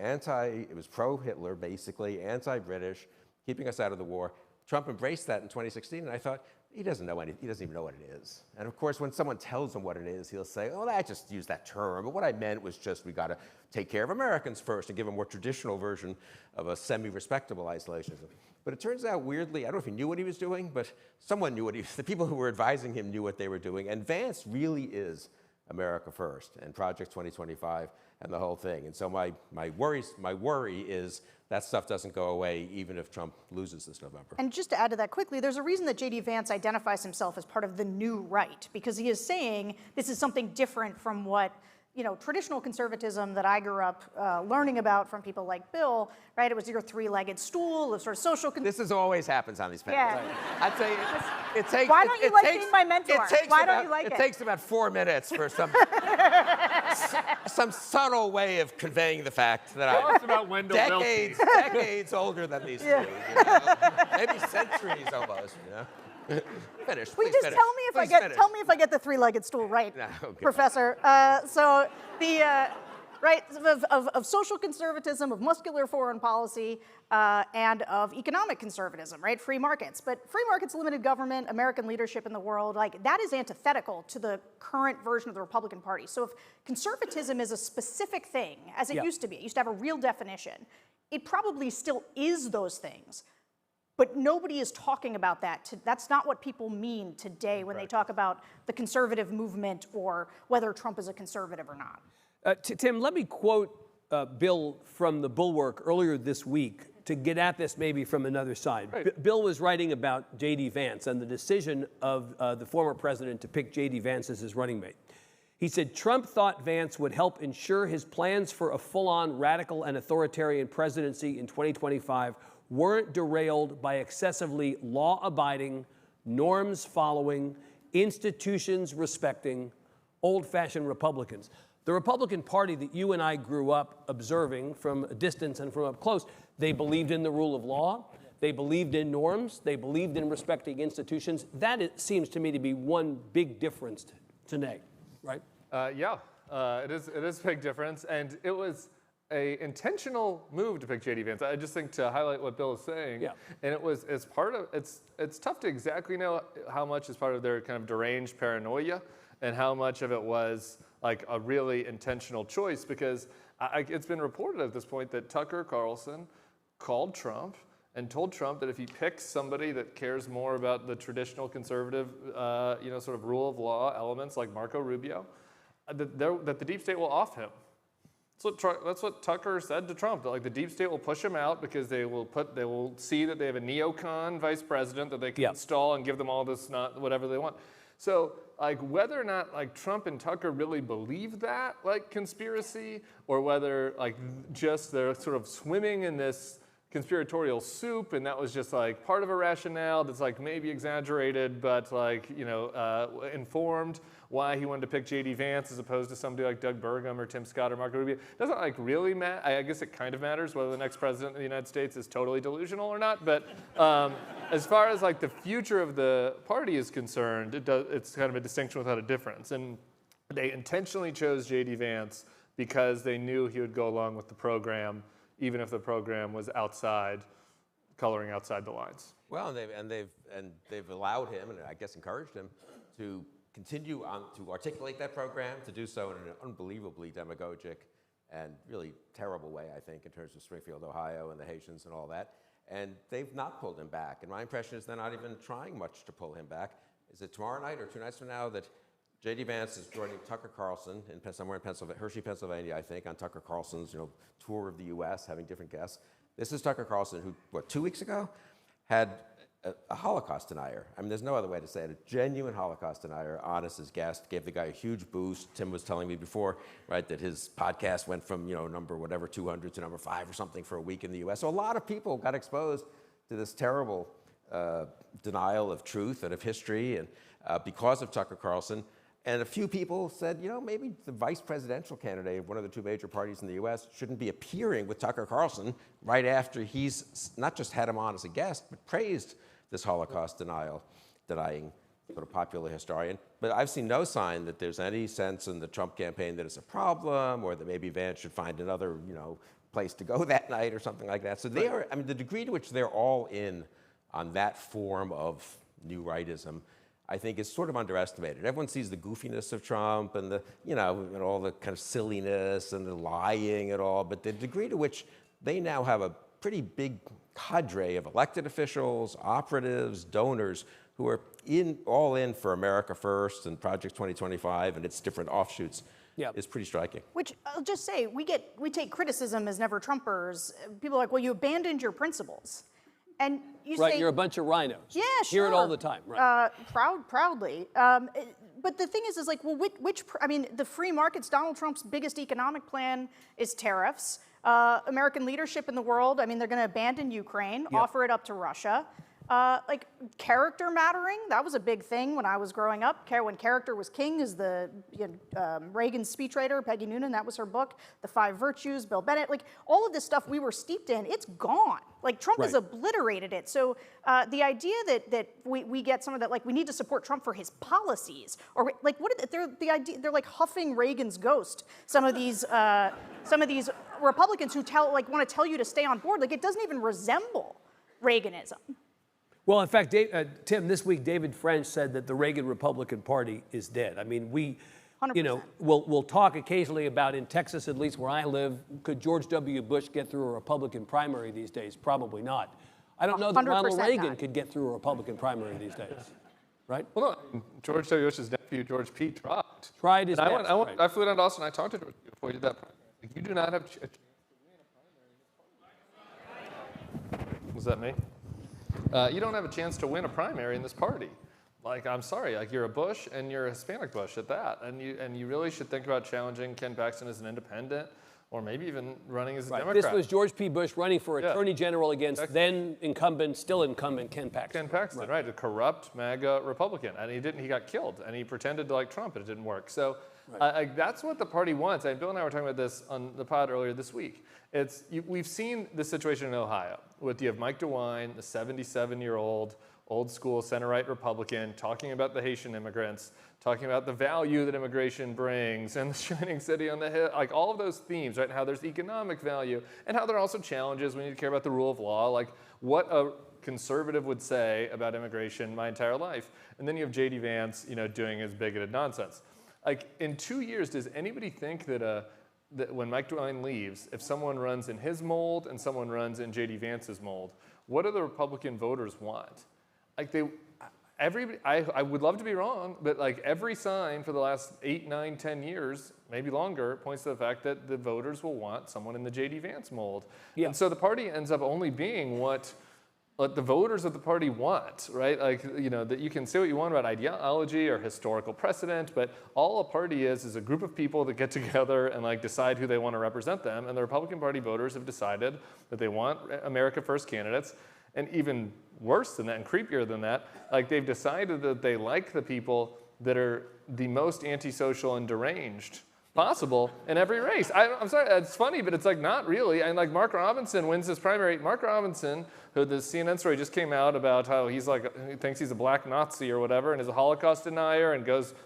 pro-Hitler, basically, anti-British, keeping us out of the war. Trump embraced that in 2016, and I thought, he doesn't know anything. He doesn't even know what it is. And of course, when someone tells him what it is, he'll say, oh, I just used that term. But what I meant was just we got to take care of Americans first and give a more traditional version of a semi-respectable isolationism. But it turns out, weirdly, I don't know if he knew what he was doing, but someone knew the people who were advising him knew what they were doing. And Vance really is America first and Project 2025 and the whole thing. And so my worry is that stuff doesn't go away even if Trump loses this November. And just to add to that quickly, there's a reason that J.D. Vance identifies himself as part of the new right, because he is saying this is something different from what traditional conservatism that I grew up learning about from people like Bill, right? It was your three-legged stool, the sort of social... This always happens on these panels. Yeah. I'd say it takes... Why don't you like being my mentor? Why don't you like it? It takes about 4 minutes for some subtle way of conveying the fact that I'm about Wendell decades older than these two. Maybe centuries almost, Finish. Will you just tell me if I get the three-legged stool right, Professor? So the right of social conservatism, of muscular foreign policy, and of economic conservatism, right? Free markets, but free markets, limited government, American leadership in the world, like that is antithetical to the current version of the Republican Party. So if conservatism is a specific thing, as it used to be, it used to have a real definition, it probably still is those things. But nobody is talking about that. That's not what people mean today when they talk about the conservative movement or whether Trump is a conservative or not. Tim, let me quote Bill from the Bulwark earlier this week to get at this maybe from another side. Right. Bill was writing about J.D. Vance and the decision of the former president to pick J.D. Vance as his running mate. He said, Trump thought Vance would help ensure his plans for a full-on radical and authoritarian presidency in 2025 weren't derailed by excessively law-abiding, norms-following, institutions-respecting, old-fashioned Republicans. The Republican Party that you and I grew up observing from a distance and from up close, they believed in the rule of law, they believed in norms, they believed in respecting institutions. That seems to me to be one big difference today, right? It is a big difference, and it was a intentional move to pick J.D. Vance. I just think to highlight what Bill is saying, and it was as part of, it's tough to exactly know how much is part of their kind of deranged paranoia and how much of it was like a really intentional choice, because it's been reported at this point that Tucker Carlson called Trump and told Trump that if he picks somebody that cares more about the traditional conservative, sort of rule of law elements like Marco Rubio, that the deep state will off him. That's what Tucker said to Trump. That, like, the deep state will push him out because they will see that they have a neocon vice president that they can install and give them all this whatever they want. So, like, whether or not like Trump and Tucker really believe that like conspiracy, or whether like just they're sort of swimming in this conspiratorial soup, and that was just like part of a rationale that's like maybe exaggerated, but like informed why he wanted to pick J.D. Vance as opposed to somebody like Doug Burgum or Tim Scott or Marco Rubio. Doesn't like really matter. I guess it kind of matters whether the next president of the United States is totally delusional or not. But as far as like the future of the party is concerned, it's kind of a distinction without a difference. And they intentionally chose J.D. Vance because they knew he would go along with the program, even if the program was coloring outside the lines. Well, they've allowed him, and I guess encouraged him, to continue on to articulate that program, to do so in an unbelievably demagogic and really terrible way, I think, in terms of Springfield, Ohio, and the Haitians and all that. And they've not pulled him back. And my impression is they're not even trying much to pull him back. Is it tomorrow night or 2 nights from now that J.D. Vance is joining Tucker Carlson somewhere in Pennsylvania, Hershey, Pennsylvania, I think, on Tucker Carlson's tour of the U.S., having different guests. This is Tucker Carlson, who, 2 weeks ago, had a Holocaust denier. I mean, there's no other way to say it. A genuine Holocaust denier, honest as guest, gave the guy a huge boost. Tim was telling me before, right, that his podcast went from number whatever 200 to number 5 or something for a week in the U.S. So a lot of people got exposed to this terrible denial of truth and of history, and because of Tucker Carlson. And a few people said, maybe the vice presidential candidate of one of the 2 major parties in the U.S. shouldn't be appearing with Tucker Carlson right after he's not just had him on as a guest, but praised this Holocaust denying sort of popular historian. But I've seen no sign that there's any sense in the Trump campaign that it's a problem, or that maybe Vance should find another, place to go that night or something like that. So they are, I mean, the degree to which they're all in on that form of new rightism, I think, is sort of underestimated. Everyone sees the goofiness of Trump and the, and all the kind of silliness and the lying and all, but the degree to which they now have a pretty big cadre of elected officials, operatives, donors who are all in for America First and Project 2025 and its different offshoots is pretty striking. Which I'll just say, we take criticism as never Trumpers. People are like, well, you abandoned your principles. And you say, you're a bunch of rhinos. Yeah, sure. Hear it all the time, right? Proudly. But the thing is like, well, the free markets, Donald Trump's biggest economic plan is tariffs. American leadership in the world, they're going to abandon Ukraine, offer it up to Russia. Like character mattering, that was a big thing when I was growing up. When character was king, is the Reagan's speechwriter, Peggy Noonan, that was her book, The 5 Virtues, Bill Bennett, like all of this stuff we were steeped in, it's gone. Like Trump has obliterated it. So the idea that we get some of that, like we need to support Trump for his policies, or like they're like huffing Reagan's ghost. Some of these Republicans who want to tell you to stay on board, like it doesn't even resemble Reaganism. Well, in fact, Tim, this week David French said that the Reagan Republican Party is dead. I mean, we, 100%. We'll talk occasionally about, in Texas, at least where I live, could George W. Bush get through a Republican primary these days? Probably not. I don't know that Ronald Reagan could get through a Republican primary these days, right? Well, no, George W. Bush's nephew, George P. tried his best. I flew down to Austin. I talked to George before he did that primary. Like, you do not have a chance to win a primary in this party. Was that me? You don't have a chance to win a primary in this party. Like, I'm sorry, like you're a Bush and you're a Hispanic Bush at that. And you really should think about challenging Ken Paxton as an independent, or maybe even running as a Democrat. This was George P. Bush running for Attorney General against then still incumbent Ken Paxton. Ken Paxton, right, a corrupt MAGA Republican. And he got killed. And he pretended to like Trump, and it didn't work. So that's what the party wants. And Bill and I were talking about this on the pod earlier this week. We've seen this situation in Ohio. You have Mike DeWine, the 77-year-old old school center-right Republican, talking about the Haitian immigrants, talking about the value that immigration brings, and the shining city on the hill, like all of those themes, right? And how there's economic value, and how there are also challenges. We need to care about the rule of law, like what a conservative would say about immigration my entire life. And then you have J.D. Vance, doing his bigoted nonsense. Like, in 2 years, does anybody think that when Mike DeWine leaves, if someone runs in his mold and someone runs in J.D. Vance's mold, what do the Republican voters want? Like, I would love to be wrong, but like every sign for the last 8, 9, 10 years, maybe longer, points to the fact that the voters will want someone in the J.D. Vance mold. Yeah. And so the party ends up only being what the voters of the party want, right? Like, that you can say what you want about ideology or historical precedent, but all a party is a group of people that get together and like decide who they want to represent them. And the Republican Party voters have decided that they want America First candidates. And even worse than that and creepier than that, like they've decided that they like the people that are the most antisocial and deranged possible in every race. I'm sorry, it's funny, but it's like not really. And like Mark Robinson wins his primary. Mark Robinson, who the CNN story just came out about how he thinks he's a black Nazi or whatever, and is a Holocaust denier, and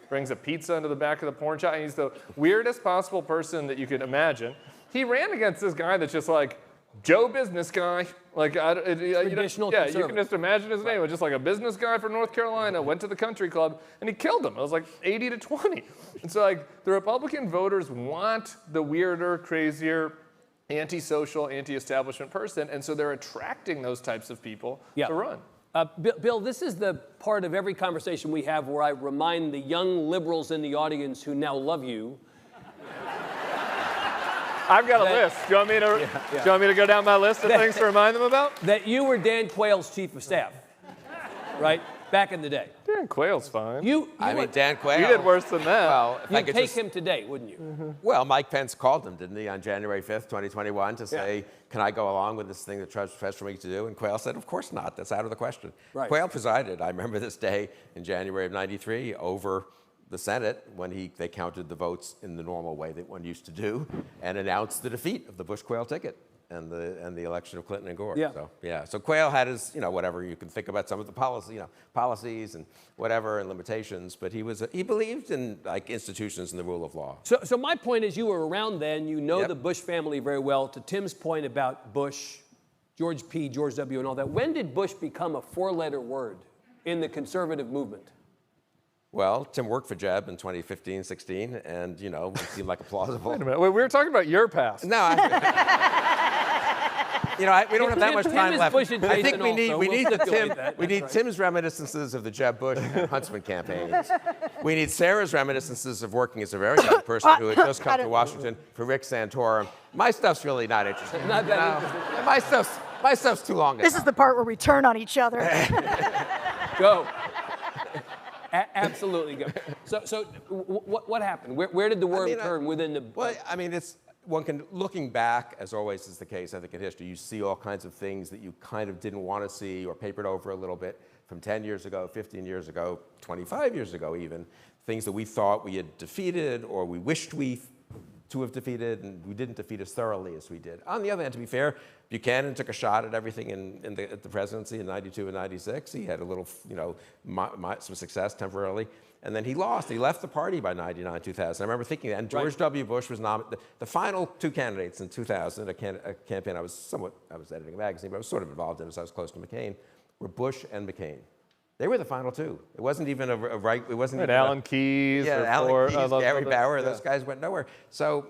brings a pizza into the back of the porn shop, and he's the weirdest possible person that you could imagine. He ran against this guy that's just like Joe business guy. Like, traditional conservative. You can just imagine his name. It was just like a business guy from North Carolina, went to the country club, and he killed him. It was like 80-20. And so like the Republican voters want the weirder, crazier, antisocial, anti-establishment person, and so they're attracting those types of people to run. Bill, this is the part of every conversation we have where I remind the young liberals in the audience who now love you. I've got a list. Do you want me to go down my list of things to remind them about? That you were Dan Quayle's chief of staff, right? Back in the day. Dan Quayle's fine. Dan Quayle. You did worse than that. Well, you'd take him today, wouldn't you? Mm-hmm. Well, Mike Pence called him, didn't he, on January 5th, 2021, to say, can I go along with this thing that Trump's pressed for me to do? And Quayle said, of course not. That's out of the question. Right. Quayle presided, I remember this day in January of 93, over the Senate when they counted the votes in the normal way that one used to do, and announced the defeat of the Bush-Quayle ticket and the election of Clinton and Gore. So Quayle had his, whatever you can think about some of the policies and whatever and limitations, but he believed in like institutions and the rule of law. So my point is, you were around then, the Bush family very well. To Tim's point about Bush, George P., George W., and all that, when did Bush become a 4-letter word in the conservative movement? Well, Tim worked for Jeb in 2015, 16, and, it seemed like a plausible. Wait a minute. We were talking about your past. No, we don't have that much time left. I think we need Tim's reminiscences of the Jeb Bush Huntsman campaigns. We need Sarah's reminiscences of working as a very young person who had just come to Washington for Rick Santorum. My stuff's really not interesting. Not that interesting. My stuff's too long. This is the part where we turn on each other. Go. Absolutely go. So what happened? Where did the worm turn within the? Well, looking back, as always is the case, I think in history, you see all kinds of things that you kind of didn't want to see or papered over a little bit from 10 years ago, 15 years ago, 25 years ago even, things that we thought we had defeated or we wished to have defeated, and we didn't defeat as thoroughly as we did. On the other hand, to be fair, Buchanan took a shot at everything at the presidency in 92 and 96. He had a little, some success temporarily. And then he lost. He left the party by 99, 2000. I remember thinking that. And George W. Bush was nominated. The final 2 candidates in 2000, a campaign I was editing a magazine, but I was sort of involved in as I was close to McCain, were Bush and McCain. They were the final 2. It wasn't even a right. It wasn't even Alan Keyes. Alan Keyes, Gary Bauer. Those guys went nowhere. So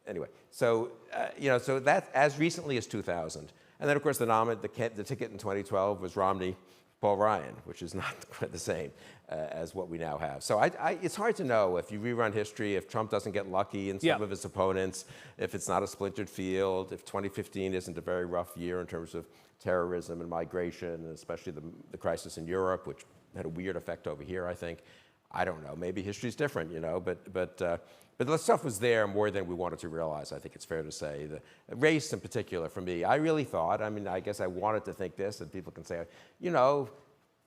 that as recently as 2000, and then of course the ticket in 2012 was Romney, Paul Ryan, which is not quite the same as what we now have. So it's hard to know if you rerun history, if Trump doesn't get lucky in some of his opponents, if it's not a splintered field, if 2015 isn't a very rough year in terms of terrorism and migration, and especially the crisis in Europe, which had a weird effect over here, I think. I don't know. Maybe history's different, but the stuff was there more than we wanted to realize, I think it's fair to say. The race in particular, for me, I really thought, I guess I wanted to think this, and people can say,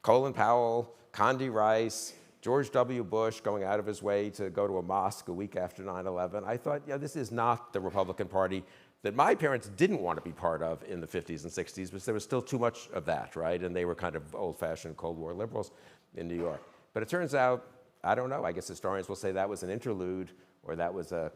Colin Powell, Condi Rice, George W. Bush going out of his way to go to a mosque a week after 9/11. I thought, this is not the Republican Party that my parents didn't want to be part of in the 50s and 60s, because there was still too much of that, right? And they were kind of old-fashioned Cold War liberals in New York. But it turns out, I don't know, I guess historians will say that was an interlude, or that was a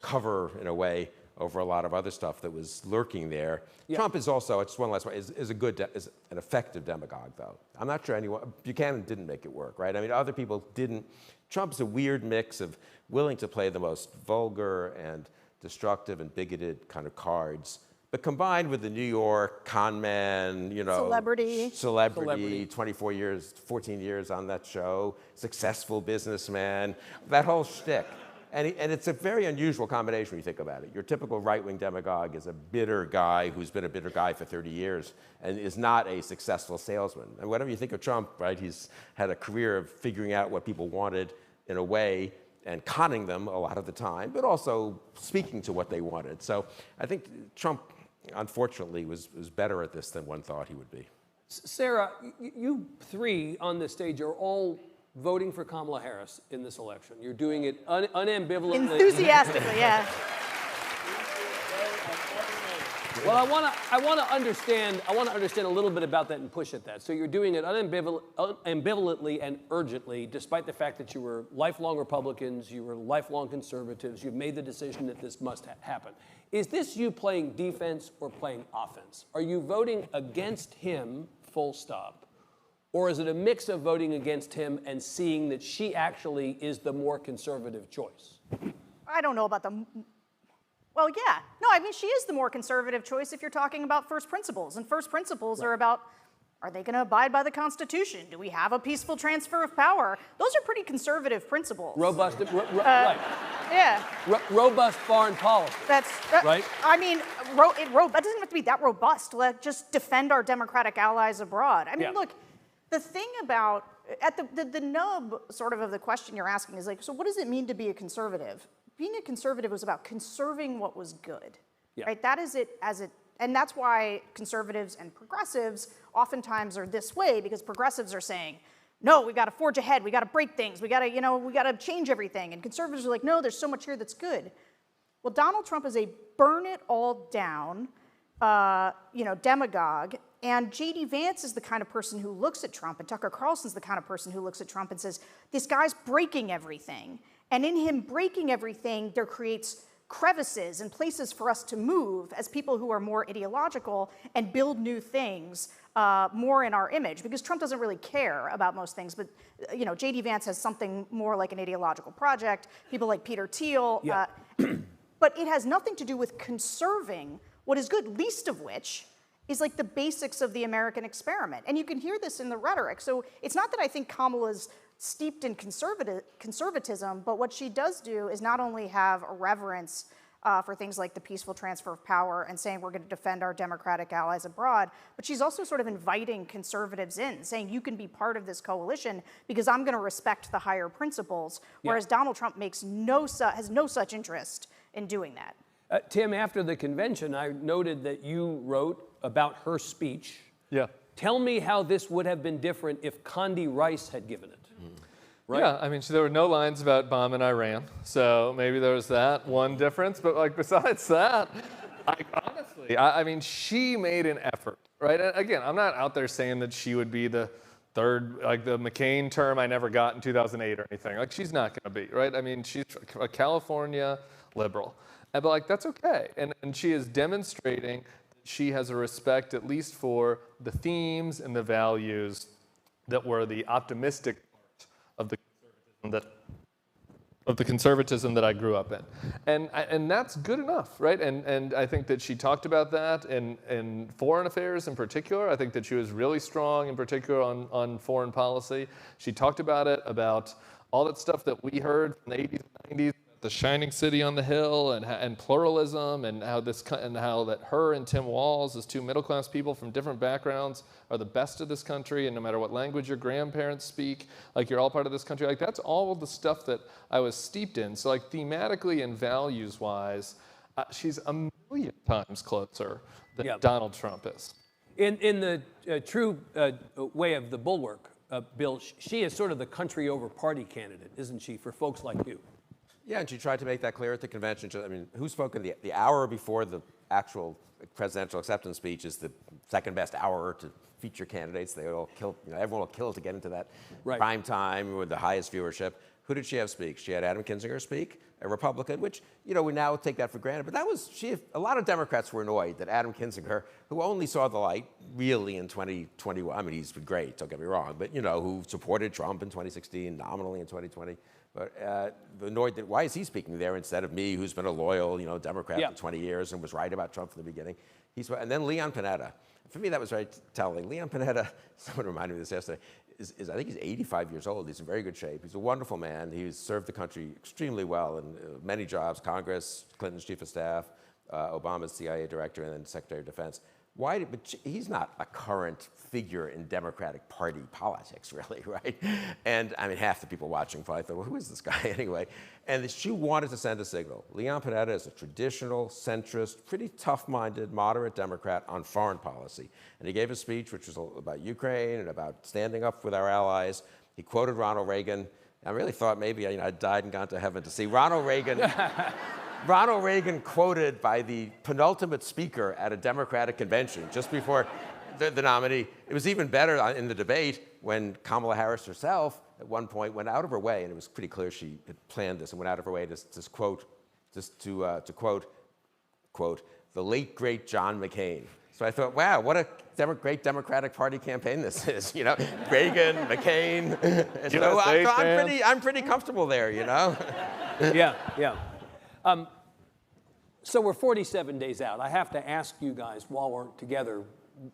cover, in a way, over a lot of other stuff that was lurking there. Yeah. Trump is also, just one last one, is an effective demagogue, though. I'm not sure anyone, Buchanan didn't make it work, right? I mean, other people didn't. Trump's a weird mix of willing to play the most vulgar and destructive and bigoted kind of cards, but combined with the New York con man, you know, celebrity, 24 years, 14 years on that show, successful businessman, that whole shtick. And it's a very unusual combination when you think about it. Your typical right-wing demagogue is a bitter guy who's been a bitter guy for 30 years and is not a successful salesman. And whatever you think of Trump, right, he's had a career of figuring out what people wanted in a way and conning them a lot of the time, but also speaking to what they wanted. So I think Trump, unfortunately, was better at this than one thought he would be. Sarah, you three on the stage are all voting for Kamala Harris in this election. You're doing it unambivalently. Enthusiastically, yeah. Well, I want to understand a little bit about that and push at that. So you're doing it ambivalently and urgently, despite the fact that you were lifelong Republicans, you were lifelong conservatives. You've made the decision that this must happen. Is this you playing defense or playing offense? Are you voting against him, full stop? Or is it a mix of voting against him and seeing that she actually is the more conservative choice? I don't know about the... Well, yeah. No, I mean, she is the more conservative choice if you're talking about first principles. And first principles are about, are they going to abide by the Constitution? Do we have a peaceful transfer of power? Those are pretty conservative principles. Robust, right. Yeah. Robust foreign policy. That's right. I mean, that doesn't have to be that robust. Let's just defend our democratic allies abroad. I mean, look, the thing about, at the nub sort of the question you're asking is like, so what does it mean to be a conservative? Being a conservative was about conserving what was good, right? That is it and that's why conservatives and progressives oftentimes are this way, because progressives are saying, no, we've got to forge ahead, we got to break things, we got to change everything. And conservatives are like, no, there's so much here that's good. Well, Donald Trump is a burn it all down, demagogue. And J.D. Vance is the kind of person who looks at Trump, and Tucker Carlson's the kind of person who looks at Trump and says, this guy's breaking everything. And in him breaking everything, there creates crevices and places for us to move as people who are more ideological and build new things more in our image. Because Trump doesn't really care about most things, but J.D. Vance has something more like an ideological project, people like Peter Thiel. Yeah. But it has nothing to do with conserving what is good, least of which is like the basics of the American experiment. And you can hear this in the rhetoric. So it's not that I think Kamala's steeped in conservatism, but what she does do is not only have a reverence for things like the peaceful transfer of power and saying we're going to defend our democratic allies abroad, but she's also sort of inviting conservatives in, saying you can be part of this coalition because I'm going to respect the higher principles, whereas Donald Trump has no such interest in doing that. Tim, after the convention, I noted that you wrote about her speech. Yeah. Tell me how this would have been different if Condi Rice had given it. Right? Yeah, I mean, there were no lines about bombing Iran, so maybe there was that one difference. But like besides that, honestly, I mean, she made an effort, right? And again, I'm not out there saying that she would be the third, like the McCain term I never got in 2008 or anything. Like she's not going to be, right? I mean, she's a California liberal, but like that's okay, and she is demonstrating she has a respect at least for the themes and the values that were the optimistic part of the conservatism that I grew up in. And that's good enough, right? And I think that she talked about that in foreign affairs in particular. I think that she was really strong in particular on foreign policy. She talked about it, about all that stuff that we heard from the 80s and 90s, the shining city on the hill and pluralism and how that her and Tim Walz, as two middle-class people from different backgrounds, are the best of this country, and no matter what language your grandparents speak, like you're all part of this country. Like that's all the stuff that I was steeped in. So like thematically and values-wise, she's a million times closer than Donald Trump is. In the true way of the Bulwark, Bill, she is sort of the country over party candidate, isn't she, for folks like you? Yeah, and she tried to make that clear at the convention. I mean, who spoke in the hour before the actual presidential acceptance speech is the second best hour to feature candidates. They all kill, everyone will kill to get into that prime time with the highest viewership. Who did she have speak? She had Adam Kinzinger speak, a Republican, which, we now take that for granted. But a lot of Democrats were annoyed that Adam Kinzinger, who only saw the light really in 2021, I mean, he's been great, don't get me wrong, but, who supported Trump in 2016, nominally in 2020, but annoyed that why is he speaking there instead of me, who's been a loyal, Democrat for 20 years and was right about Trump from the beginning. And then Leon Panetta. For me, that was very telling. Leon Panetta, someone reminded me of this yesterday, I think he's 85 years old. He's in very good shape. He's a wonderful man. He's served the country extremely well in many jobs, Congress, Clinton's chief of staff, Obama's CIA director, and then Secretary of Defense. But he's not a current figure in Democratic Party politics, really, right? And I mean, half the people watching probably thought, well, who is this guy anyway? And she wanted to send a signal. Leon Panetta is a traditional, centrist, pretty tough-minded, moderate Democrat on foreign policy. And he gave a speech which was about Ukraine and about standing up with our allies. He quoted Ronald Reagan. I really thought maybe I'd died and gone to heaven to see Ronald Reagan. Ronald Reagan quoted by the penultimate speaker at a Democratic convention just before the nominee. It was even better in the debate when Kamala Harris herself at one point went out of her way, and it was pretty clear she had planned this and went out of her way to quote, the late, great John McCain. So I thought, wow, what a great Democratic Party campaign this is, Reagan, McCain. So I'm pretty comfortable there, Yeah. So we're 47 days out. I have to ask you guys while we're together,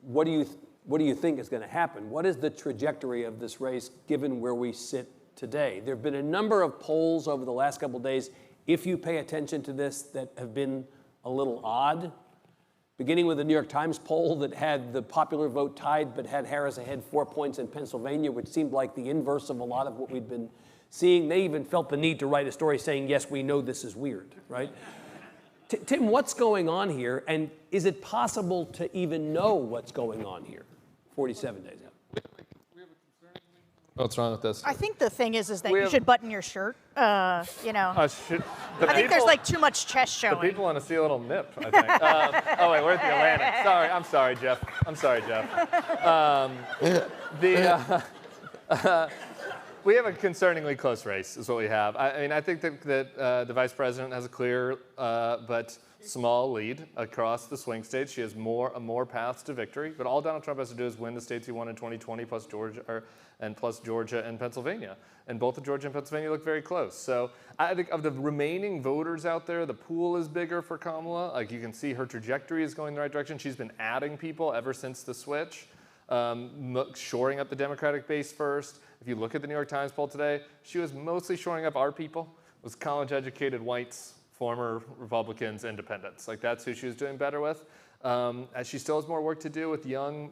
what do you think is going to happen? What is the trajectory of this race given where we sit today? There have been a number of polls over the last couple of days, if you pay attention to this, that have been a little odd. Beginning with the New York Times poll that had the popular vote tied but had Harris ahead 4 points in Pennsylvania, which seemed like the inverse of a lot of what we'd been seeing. They even felt the need to write a story saying, yes, we know this is weird, right? Tim, what's going on here? And is it possible to even know what's going on here 47 days out? What's wrong with this? I think the thing is that you should button your shirt. I think there's like too much chest showing. The people want to see a little nip, I think. Oh, wait, we're at the Atlantic. Sorry, I'm sorry, Jeff. We have a concerningly close race, is what we have. I mean, I think that the vice president has a clear but small lead across the swing states. She has more paths to victory. But all Donald Trump has to do is win the states he won in 2020, plus Georgia and Pennsylvania. And both of Georgia and Pennsylvania look very close. So I think of the remaining voters out there, the pool is bigger for Kamala. Like, you can see her trajectory is going in the right direction. She's been adding people ever since the switch, shoring up the Democratic base first. If you look at the New York Times poll today, she was mostly shoring up our people. It was college-educated whites, former Republicans, independents. Like, that's who she was doing better with. As she still has more work to do with young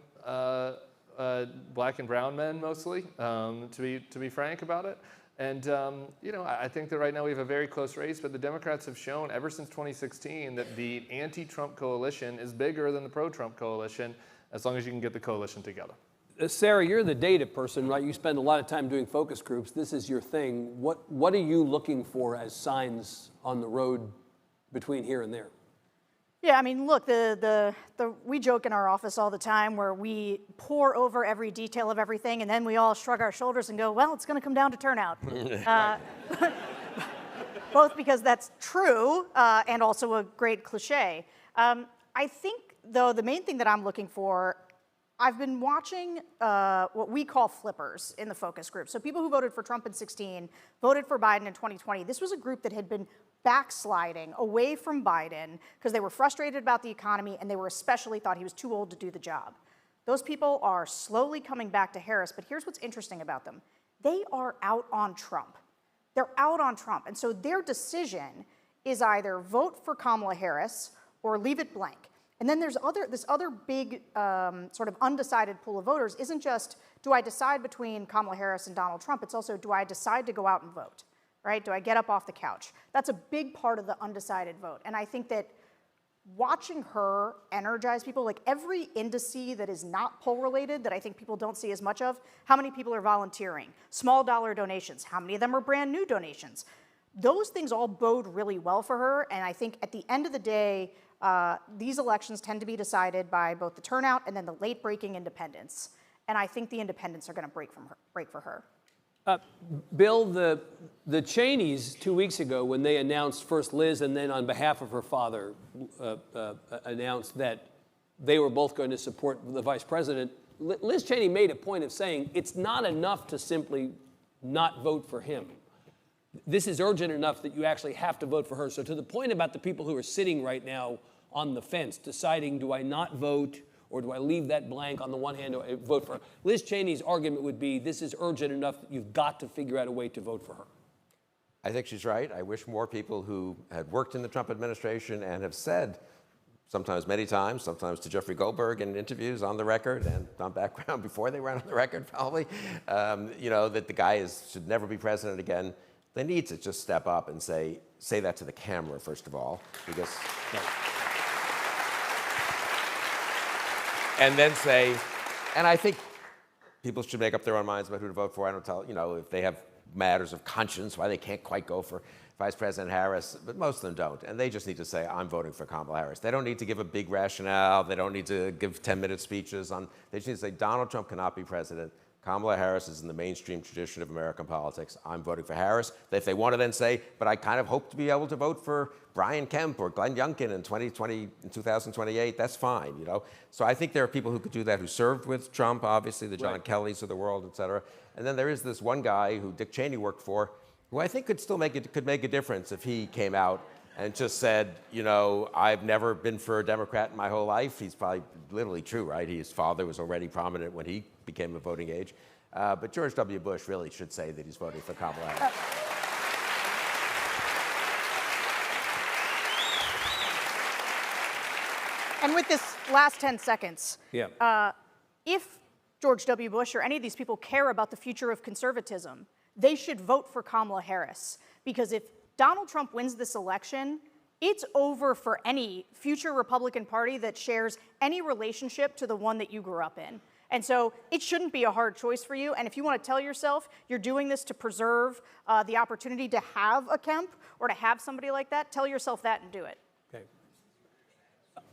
black and brown men, mostly, to be frank about it. And I think that right now we have a very close race, but the Democrats have shown ever since 2016 that the anti-Trump coalition is bigger than the pro-Trump coalition, as long as you can get the coalition together. Sarah, you're the data person, right? You spend a lot of time doing focus groups. This is your thing. What are you looking for as signs on the road between here and there? Yeah, I mean, look, we joke in our office all the time where we pore over every detail of everything, and then we all shrug our shoulders and go, well, it's going to come down to turnout. Both because that's true and also a great cliche. I think, though, the main thing that I'm looking for, I've been watching what we call flippers in the focus group. So people who voted for Trump in 2016, voted for Biden in 2020. This was a group that had been backsliding away from Biden because they were frustrated about the economy and they were especially thought he was too old to do the job. Those people are slowly coming back to Harris, but here's what's interesting about them. They are out on Trump. They're out on Trump. And so their decision is either vote for Kamala Harris or leave it blank. And then there's this other big sort of undecided pool of voters isn't just, do I decide between Kamala Harris and Donald Trump? It's also, do I decide to go out and vote, right? Do I get up off the couch? That's a big part of the undecided vote. And I think that watching her energize people, like every indice that is not poll related that I think people don't see as much of, how many people are volunteering? Small dollar donations, how many of them are brand new donations? those things all bode really well for her. And I think at the end of the day, these elections tend to be decided by both the turnout and then the late-breaking independents. And I think the independents are going to break for her. Bill, the Cheneys 2 weeks ago, when they announced, first Liz and then on behalf of her father, announced that they were both going to support the vice president, Liz Cheney made a point of saying it's not enough to simply not vote for him. This is urgent enough that you actually have to vote for her. So to the point about the people who are sitting right now on the fence, deciding, do I not vote or do I leave that blank on the one hand, or vote for her? Liz Cheney's argument would be, this is urgent enough that you've got to figure out a way to vote for her. I think she's right. I wish more people who had worked in the Trump administration and have said, sometimes many times, sometimes to Jeffrey Goldberg in interviews on the record and on background before they went on the record probably, that the guy should never be president again. They need to just step up and say that to the camera, first of all, because... And then say, and I think people should make up their own minds about who to vote for. I don't tell, if they have matters of conscience, why they can't quite go for Vice President Harris, but most of them don't. And they just need to say, I'm voting for Kamala Harris. They don't need to give a big rationale. They don't need to give 10-minute speeches on, they just need to say, Donald Trump cannot be president. Kamala Harris is in the mainstream tradition of American politics. I'm voting for Harris. If they want to then say, but I kind of hope to be able to vote for Brian Kemp or Glenn Youngkin in 2028, that's fine, So I think there are people who could do that who served with Trump, obviously, the John Kellys of the world, et cetera. And then there is this one guy who Dick Cheney worked for, who I think could make a difference if he came out and just said, I've never been for a Democrat in my whole life. He's probably literally true, right? His father was already prominent when he became a voting age. But George W. Bush really should say that he's voting for Kamala Harris. And with this last 10 seconds, if George W. Bush or any of these people care about the future of conservatism, they should vote for Kamala Harris. Because if Donald Trump wins this election, it's over for any future Republican Party that shares any relationship to the one that you grew up in. And so it shouldn't be a hard choice for you. And if you want to tell yourself you're doing this to preserve the opportunity to have a Kemp or to have somebody like that, tell yourself that and do it. Okay.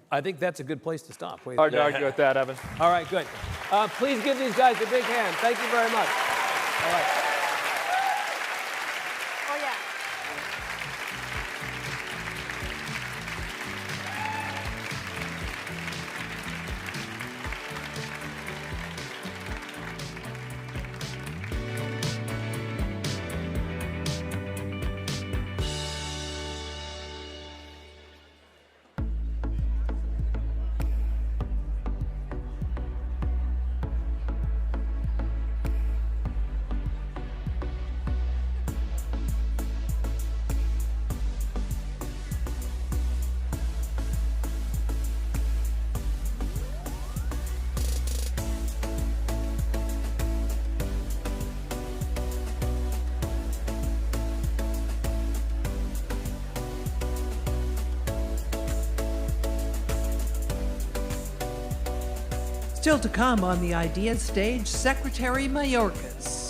I think that's a good place to stop. Hard to argue with that, Evan. All right, good. Please give these guys a big hand. Thank you very much. All right. Oh, yeah. Still to come on the Ideas stage, Secretary Mayorkas.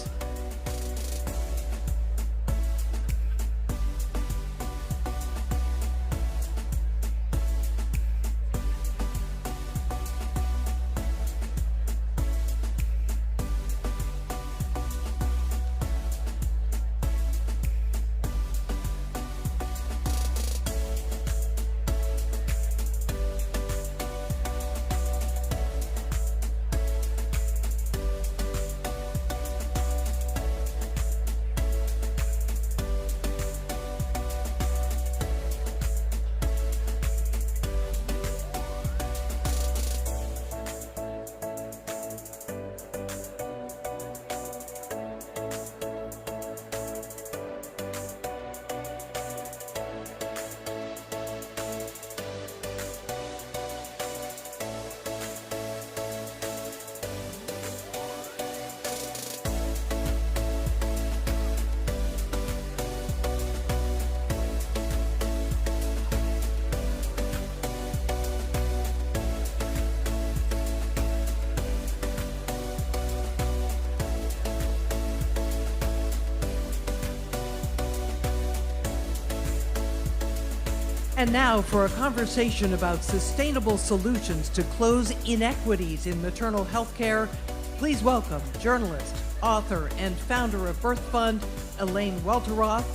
And now for a conversation about sustainable solutions to close inequities in maternal health care, please welcome journalist, author, and founder of Birth Fund, Elaine Welteroth,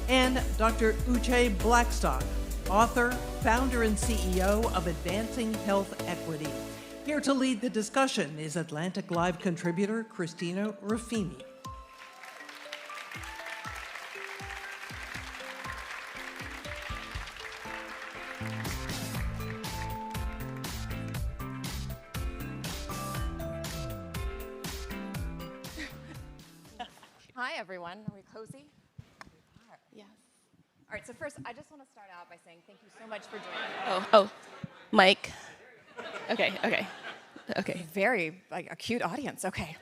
and Dr. Uché Blackstock, author, founder, and CEO of Advancing Health Equity. Here to lead the discussion is Atlantic Live contributor Christina Ruffini. Hi, everyone. Are we cozy? Yes. All right, so first, I just want to start out by saying thank you so much for joining me. Oh, Mike. Okay. Very a cute audience. Okay.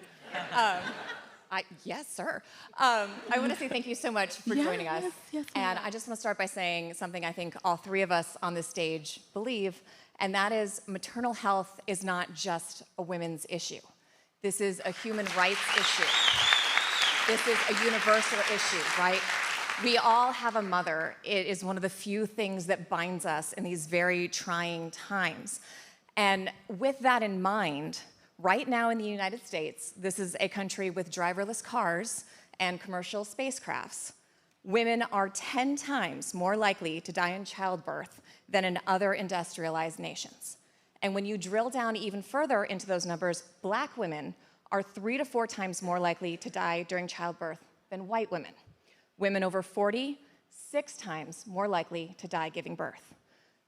Yes, sir. I want to say thank you so much for joining us. Yes, and I just want to start by saying something I think all three of us on this stage believe, and that is maternal health is not just a women's issue. This is a human rights issue. This is a universal issue, right? We all have a mother. It is one of the few things that binds us in these very trying times. And with that in mind, right now in the United States, this is a country with driverless cars and commercial spacecrafts. Women are 10 times more likely to die in childbirth than in other industrialized nations. And when you drill down even further into those numbers, Black women are 3 to 4 times more likely to die during childbirth than white women. Women over 40, 6 times more likely to die giving birth.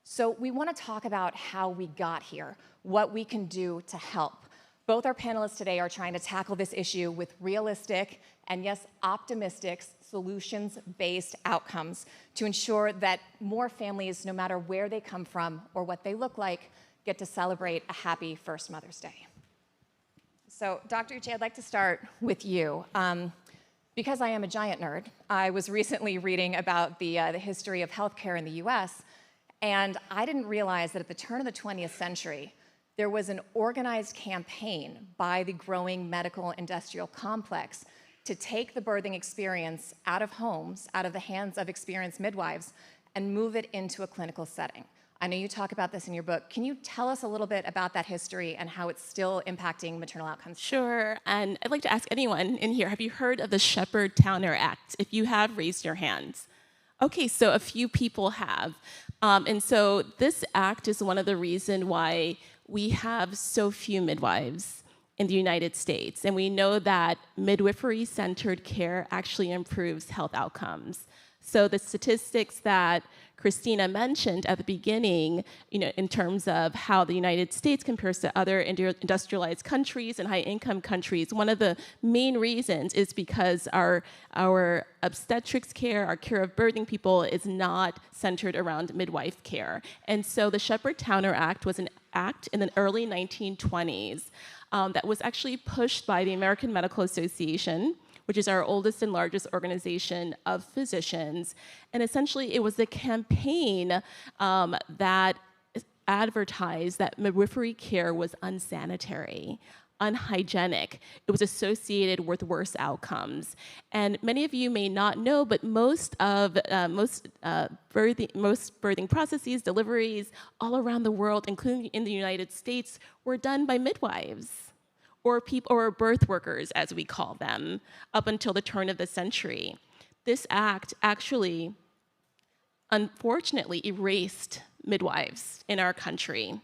So we want to talk about how we got here, what we can do to help. Both our panelists today are trying to tackle this issue with realistic and, yes, optimistic solutions-based outcomes to ensure that more families, no matter where they come from or what they look like, get to celebrate a happy first Mother's Day. So, Dr. Uché, I'd like to start with you. Because I am a giant nerd, I was recently reading about the history of healthcare in the US, and I didn't realize that at the turn of the 20th century, there was an organized campaign by the growing medical industrial complex to take the birthing experience out of homes, out of the hands of experienced midwives, and move it into a clinical setting. I know you talk about this in your book. Can you tell us a little bit about that history and how it's still impacting maternal outcomes? Sure, and I'd like to ask anyone in here, have you heard of the Shepherd-Towner Act? If you have, raise your hands. Okay, so a few people have. And so this act is one of the reasons why we have so few midwives in the United States. And we know that midwifery-centered care actually improves health outcomes. So the statistics that Christina mentioned at the beginning, in terms of how the United States compares to other industrialized countries and high-income countries, one of the main reasons is because our obstetrics care, our care of birthing people is not centered around midwife care. And so the Shepherd-Towner Act was an act in the early 1920s that was actually pushed by the American Medical Association, which is our oldest and largest organization of physicians. And essentially, it was the campaign that advertised that midwifery care was unsanitary, unhygienic. It was associated with worse outcomes. And many of you may not know, but most birthing processes, deliveries all around the world, including in the United States, were done by midwives, or birth workers, as we call them, up until the turn of the century. This act actually, unfortunately, erased midwives in our country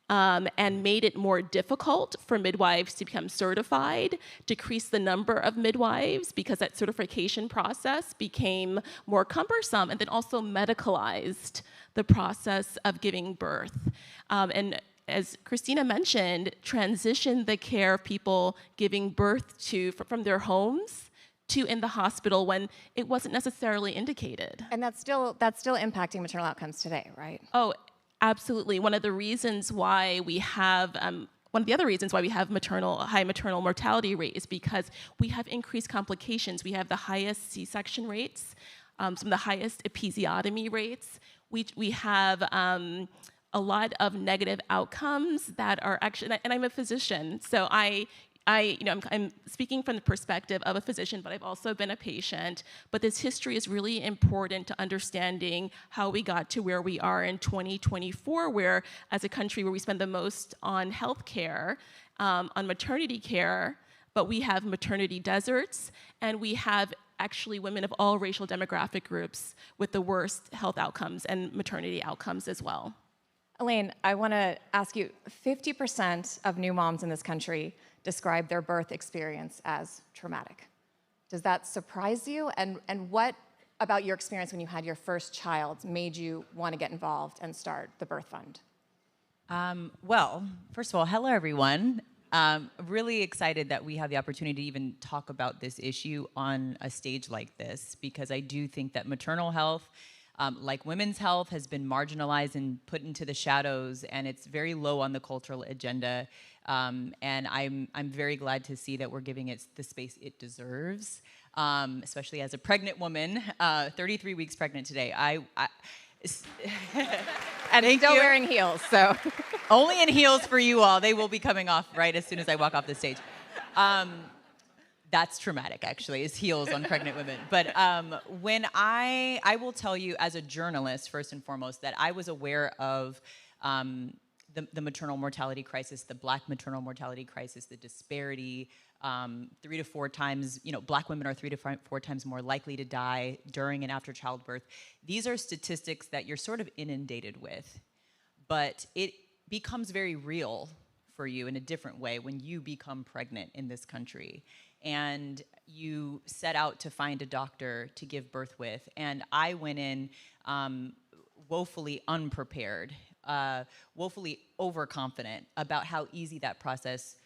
and made it more difficult for midwives to become certified, decreased the number of midwives because that certification process became more cumbersome, and then also medicalized the process of giving birth. And as Christina mentioned, transition the care of people giving birth to from their homes to in the hospital when it wasn't necessarily indicated. And that's still impacting maternal outcomes today, right? Oh, absolutely. One of the reasons why we have one of the other reasons why we have high maternal mortality rate is because we have increased complications. We have the highest C-section rates, some of the highest episiotomy rates. We have a lot of negative outcomes that are actually, and I'm a physician, so I I'm speaking from the perspective of a physician, but I've also been a patient. But this history is really important to understanding how we got to where we are in 2024, where as a country where we spend the most on healthcare, on maternity care, but we have maternity deserts, and we have actually women of all racial demographic groups with the worst health outcomes and maternity outcomes as well. Elaine, I want to ask you, 50% of new moms in this country describe their birth experience as traumatic. Does that surprise you? And what about your experience when you had your first child made you want to get involved and start the birth fund? Well, first of all, hello, everyone. Really excited that we have the opportunity to even talk about this issue on a stage like this, because I do think that maternal health, like women's health, has been marginalized and put into the shadows, and it's very low on the cultural agenda. And I'm very glad to see that we're giving it the space it deserves, especially as a pregnant woman, 33 weeks pregnant today. And still wearing heels, so. Only in heels for you all. They will be coming off right as soon as I walk off the stage. That's traumatic, actually, is heels on pregnant women. But when I will tell you as a journalist, first and foremost, that I was aware of the maternal mortality crisis, the Black maternal mortality crisis, the disparity, 3 to 4 times, Black women are 3 to 4 times more likely to die during and after childbirth. These are statistics that you're sort of inundated with, but it becomes very real for you in a different way when you become pregnant in this country and you set out to find a doctor to give birth with. And I went in woefully unprepared, woefully overconfident about how easy that process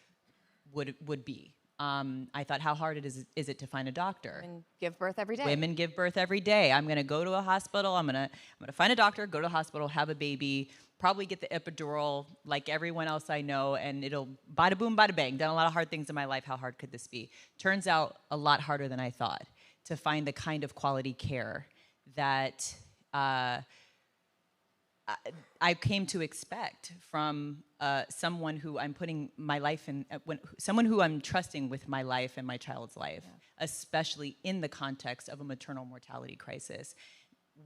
would be. I thought, how hard is it to find a doctor? Women give birth every day. Women give birth every day. I'm going to go to a hospital. I'm going to find a doctor, go to the hospital, have a baby, probably get the epidural like everyone else I know, and it'll bada boom, bada bang. Done a lot of hard things in my life. How hard could this be? Turns out a lot harder than I thought to find the kind of quality care that I came to expect from someone who I'm putting my life in, someone who I'm trusting with my life and my child's life, especially in the context of a maternal mortality crisis.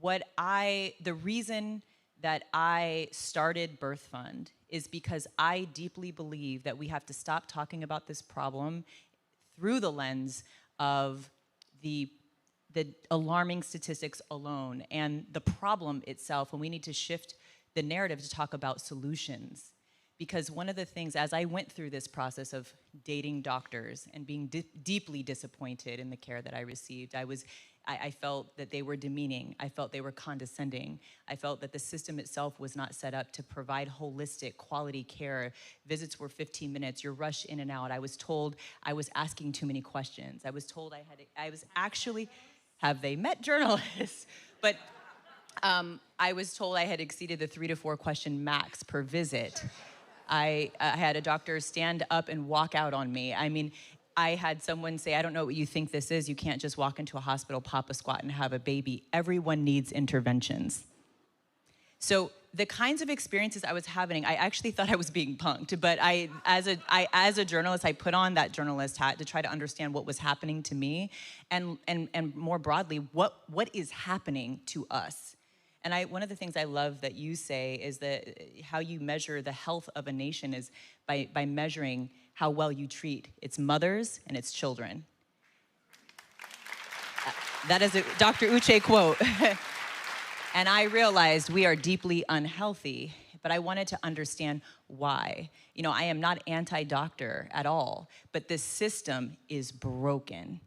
The reason that I started Birth Fund is because I deeply believe that we have to stop talking about this problem through the lens of the alarming statistics alone and the problem itself, and we need to shift the narrative to talk about solutions. Because one of the things, as I went through this process of dating doctors and being deeply disappointed in the care that I received, I felt that they were demeaning. I felt they were condescending. I felt that the system itself was not set up to provide holistic, quality care. Visits were 15 minutes. You're rushed in and out. I was told I was asking too many questions. I was told I was actually, have they met journalists? But I was told I had exceeded the 3 to 4 question max per visit. I had a doctor stand up and walk out on me. I mean, I had someone say, I don't know what you think this is. You can't just walk into a hospital, pop a squat, and have a baby. Everyone needs interventions. So the kinds of experiences I was having, I actually thought I was being punked. But as a journalist, I put on that journalist hat to try to understand what was happening to me, and more broadly, what is happening to us. And one of the things I love that you say is that how you measure the health of a nation is by measuring how well you treat its mothers and its children. That is a Dr. Uché quote. And I realized we are deeply unhealthy, but I wanted to understand why. I am not anti-doctor at all, but this system is broken.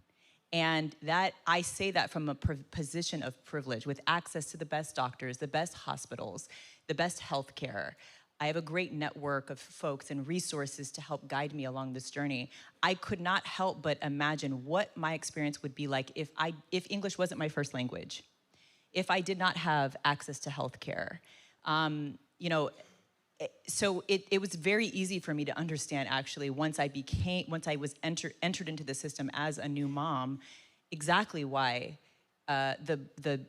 And that I say that from a position of privilege, with access to the best doctors, the best hospitals, the best healthcare. I have a great network of folks and resources to help guide me along this journey. I could not help but imagine what my experience would be like if English wasn't my first language, if I did not have access to healthcare. So it was very easy for me to understand, actually, once I was entered into the system as a new mom, exactly why the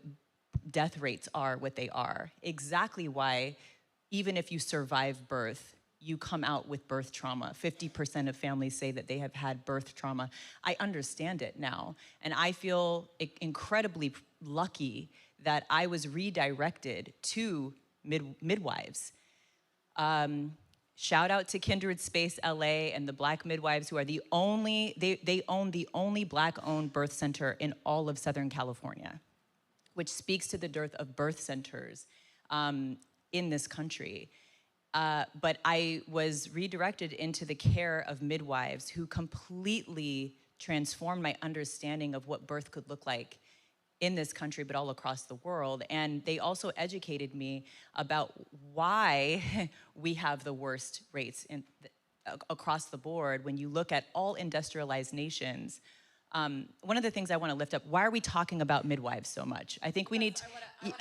death rates are what they are, exactly why even if you survive birth, you come out with birth trauma. 50% of families say that they have had birth trauma. I understand it now. And I feel incredibly lucky that I was redirected to midwives. Shout out to Kindred Space LA and the Black midwives, who are the only, they own the only Black-owned birth center in all of Southern California, which speaks to the dearth of birth centers in this country. But I was redirected into the care of midwives who completely transformed my understanding of what birth could look like in this country, but all across the world. And they also educated me about why we have the worst rates across the board. When you look at all industrialized nations, one of the things I want to lift up, why are we talking about midwives so much? I think we need to... I have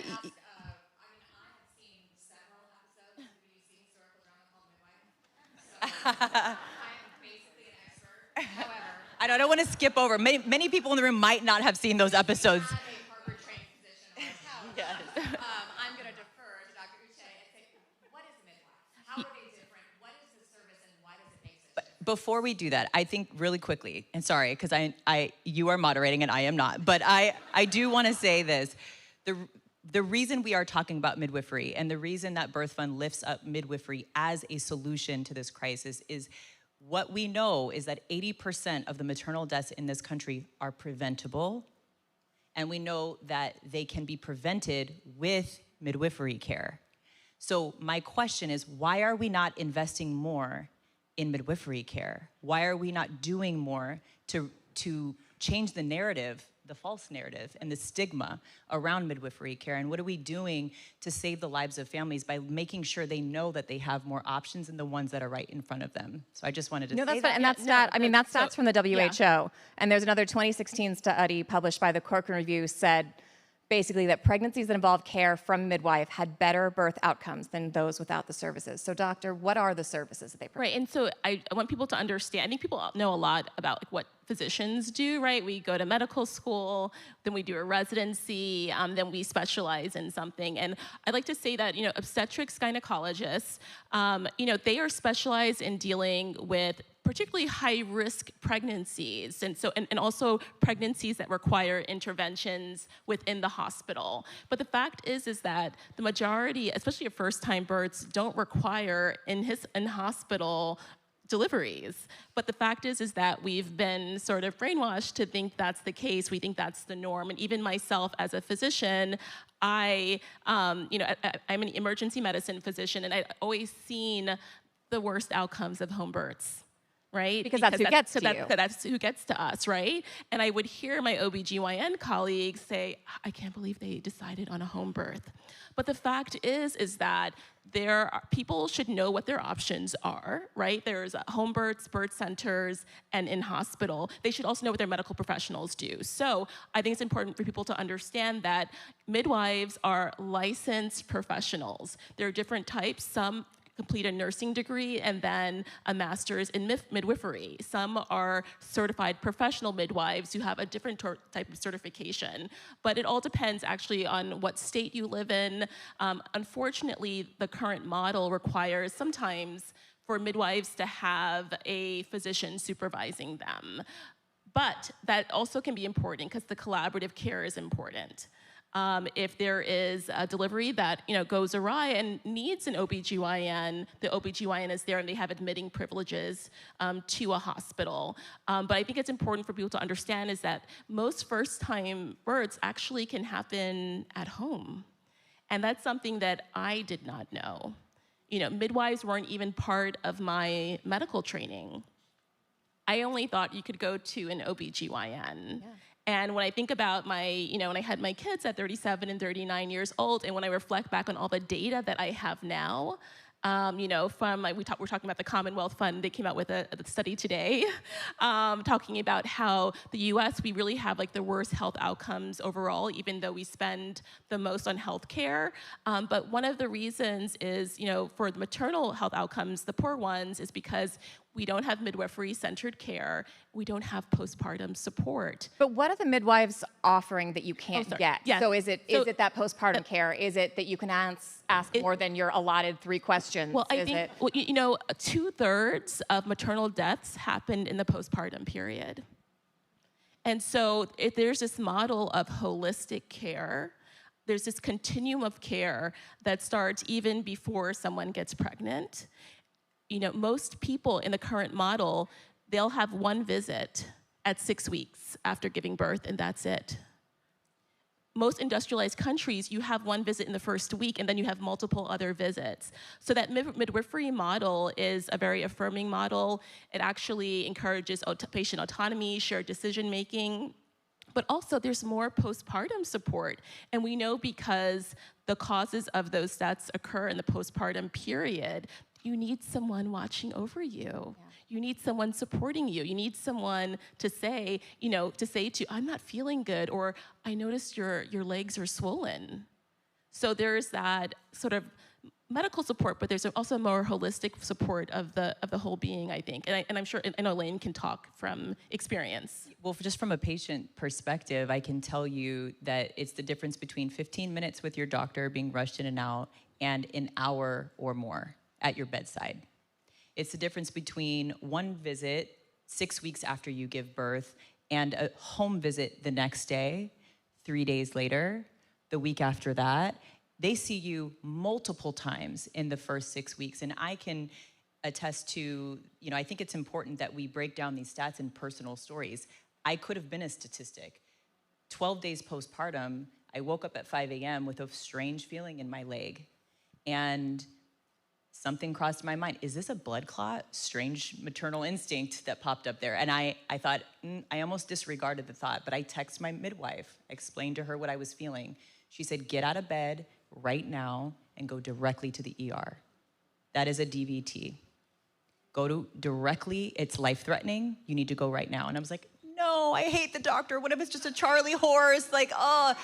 seen several episodes of BBC Historical Drama called Midwife. So I am basically an expert. However, I don't want to skip over. Many people in the room might not have seen those episodes. I'm a Harvard-trained physician on the couch. Yes. I'm going to defer to Dr. Uché and say, what is a midwife? How are they different? What is the service and why does it make such a difference? Before we do that, I think really quickly, and sorry, because you are moderating and I am not, but I do want to say this. The reason we are talking about midwifery and the reason that Birth Fund lifts up midwifery as a solution to this crisis is what we know is that 80% of the maternal deaths in this country are preventable, and we know that they can be prevented with midwifery care. So my question is, why are we not investing more in midwifery care? Why are we not doing more to change the narrative, the false narrative and the stigma around midwifery care? And what are we doing to save the lives of families by making sure they know that they have more options than the ones that are right in front of them? So I just wanted to say that. And that's stats from the WHO. Yeah. And there's another 2016 study published by the Corcoran Review said basically that pregnancies that involve care from a midwife had better birth outcomes than those without the services. So doctor, what are the services that they provide? Right, and so I want people to understand, I think people know a lot about what physicians do, right? We go to medical school, then we do a residency, then we specialize in something. And I'd like to say that, obstetrics gynecologists, they are specialized in dealing with particularly high-risk pregnancies, and also pregnancies that require interventions within the hospital. But the fact is that the majority, especially of first-time births, don't require in-hospital deliveries. But the fact is that we've been sort of brainwashed to think that's the case. We think that's the norm. And even myself as a physician, I'm an emergency medicine physician, and I've always seen the worst outcomes of home births. Right? Because that's who gets to you. That's who gets to us, right? And I would hear my OBGYN colleagues say, I can't believe they decided on a home birth. But the fact is that people should know what their options are, right? There's home births, birth centers, and in hospital. They should also know what their medical professionals do. So I think it's important for people to understand that midwives are licensed professionals. There are different types. Some complete a nursing degree and then a master's in midwifery. Some are certified professional midwives who have a different type of certification. But it all depends actually on what state you live in. Unfortunately, the current model requires sometimes for midwives to have a physician supervising them. But that also can be important because the collaborative care is important. If there is a delivery that goes awry and needs an OBGYN, the OBGYN is there and they have admitting privileges to a hospital. But I think it's important for people to understand is that most first-time births actually can happen at home. And that's something that I did not know. Midwives weren't even part of my medical training. I only thought you could go to an OBGYN. Yeah. And when I think about when I had my kids at 37 and 39 years old, and when I reflect back on all the data that I have now, we're talking about the Commonwealth Fund. They came out with a study today talking about how the US, we really have the worst health outcomes overall, even though we spend the most on health care. But one of the reasons is, for the maternal health outcomes, the poor ones, is because We don't have midwifery-centered care. We don't have postpartum support. But what are the midwives offering that you can't get? Yes. So is it that postpartum care? Is it that you can ask more than your allotted 3 questions? Well, I think, well, you know, 2/3 of maternal deaths happened in the postpartum period. And so there's this model of holistic care. There's this continuum of care that starts even before someone gets pregnant. You know, most people in the current model, they'll have 1 visit at 6 weeks after giving birth, and that's it. Most industrialized countries, you have 1 visit in the first week, and then you have multiple other visits. So that midwifery model is a very affirming model. It actually encourages patient autonomy, shared decision-making, but also there's more postpartum support. And we know because the causes of those deaths occur in the postpartum period, you need someone watching over you. Yeah. You need someone supporting you. You need someone to say, you know, I'm not feeling good, or I noticed your legs are swollen. So there's that sort of medical support, but there's also more holistic support of the whole being, I think. And I'm sure, I know Elaine can talk from experience. Well, just from a patient perspective, I can tell you that it's the difference between 15 minutes with your doctor being rushed in and out and an hour or more at your bedside. It's the difference between 1 visit 6 weeks after you give birth and a home visit the next day, 3 days later, the week after that. They see you multiple times in the first 6 weeks. And I can attest to, you know, I think it's important that we break down these stats in personal stories. I could have been a statistic. 12 days postpartum, I woke up at 5 a.m. with a strange feeling in my leg. And something crossed my mind. Is this a blood clot? Strange maternal instinct that popped up there. And I thought, I almost disregarded the thought, but I texted my midwife, explained to her what I was feeling. She said, get out of bed right now and go directly to the ER. That is a DVT. Go to directly, it's life-threatening. You need to go right now. And I was like, no, I hate the doctor. What if it's just a Charlie horse? Like, oh.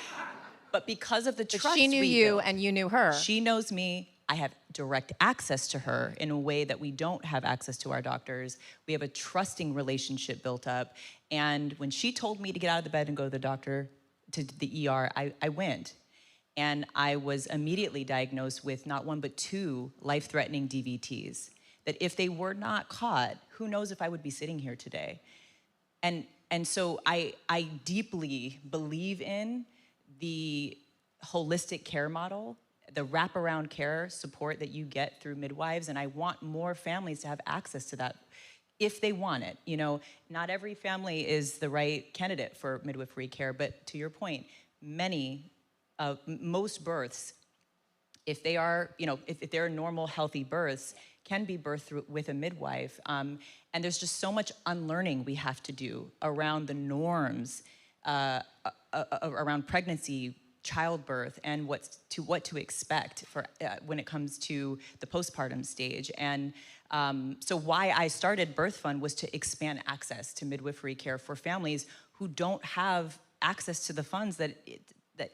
But because of the trust she knew you and you knew her. She knows me. I have direct access to her in a way that we don't have access to our doctors. We have a trusting relationship built up. And when she told me to get out of the bed and go to the doctor, to the ER, I went. And I was immediately diagnosed with not 1, but 2 life-threatening DVTs. That if they were not caught, who knows if I would be sitting here today. And so I deeply believe in the holistic care model, the wraparound care support that you get through midwives, and I want more families to have access to that if they want it. You know, not every family is the right candidate for midwifery care, but to your point, most births, if they are, you know, if they're normal, healthy births, can be birthed with a midwife. And there's just so much unlearning we have to do around the norms, around pregnancy, childbirth, and what to expect for when it comes to the postpartum stage. And so why I started Birth Fund was to expand access to midwifery care for families who don't have access to the funds that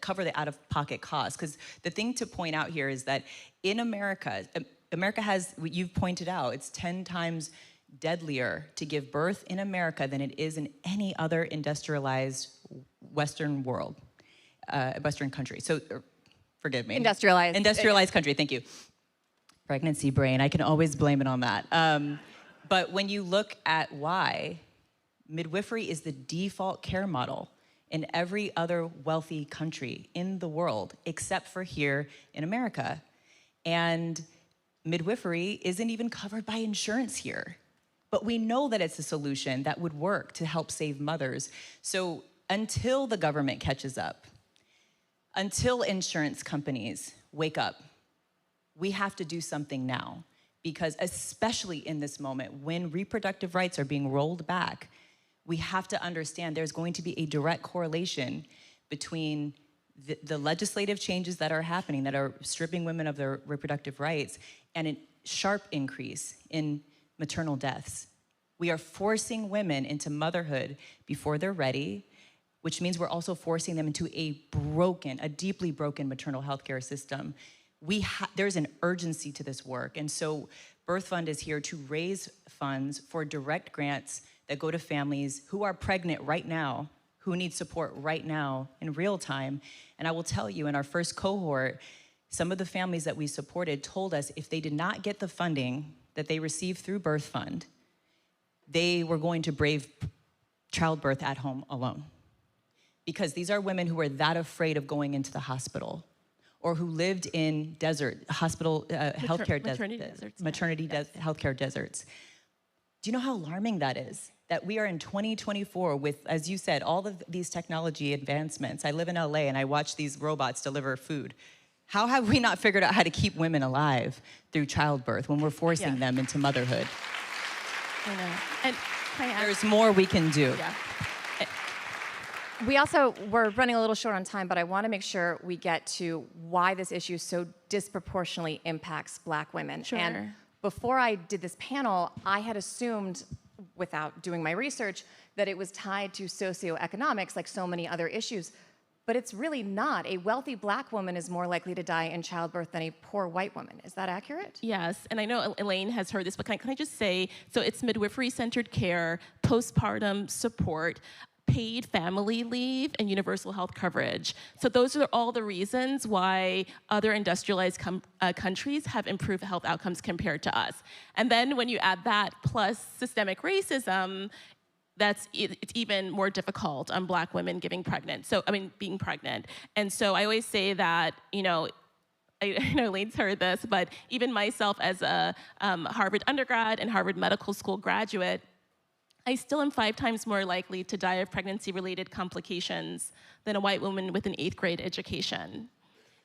cover the out-of-pocket costs. Because the thing to point out here is that in America has, you've pointed out, it's 10 times deadlier to give birth in America than it is in any other industrialized Western world. Western country. So, forgive me. Industrialized country, thank you. Pregnancy brain, I can always blame it on that. But when you look at why, midwifery is the default care model in every other wealthy country in the world, except for here in America. And midwifery isn't even covered by insurance here. But we know that it's a solution that would work to help save mothers. So until the government catches up, until insurance companies wake up, we have to do something now. Because especially in this moment, when reproductive rights are being rolled back, we have to understand there's going to be a direct correlation between the legislative changes that are happening, that are stripping women of their reproductive rights, and a sharp increase in maternal deaths. We are forcing women into motherhood before they're ready, which means we're also forcing them into a deeply broken maternal health care system, there's an urgency to this work. And so Birth Fund is here to raise funds for direct grants that go to families who are pregnant right now, who need support right now in real time. And I will tell you, in our first cohort, some of the families that we supported told us if they did not get the funding that they received through Birth Fund, they were going to brave childbirth at home alone. Because these are women who were that afraid of going into the hospital, or who lived in healthcare deserts. Do you know how alarming that is? That we are in 2024 with, as you said, all of these technology advancements. I live in LA and I watch these robots deliver food. How have we not figured out how to keep women alive through childbirth when we're forcing them into motherhood? I know. And there's more we can do. Yeah. We're running a little short on time, but I want to make sure we get to why this issue so disproportionately impacts Black women. Sure. And before I did this panel, I had assumed, without doing my research, that it was tied to socioeconomics like so many other issues. But it's really not. A wealthy Black woman is more likely to die in childbirth than a poor white woman. Is that accurate? Yes, and I know Elaine has heard this, but can I just say, so it's midwifery-centered care, postpartum support, paid family leave, and universal health coverage. So those are all the reasons why other industrialized countries have improved health outcomes compared to us. And then when you add that plus systemic racism, it's even more difficult on Black women being pregnant. And so I always say that, I know Elaine's heard this, but even myself as a Harvard undergrad and Harvard Medical School graduate, I still am 5 times more likely to die of pregnancy-related complications than a white woman with an 8th grade education.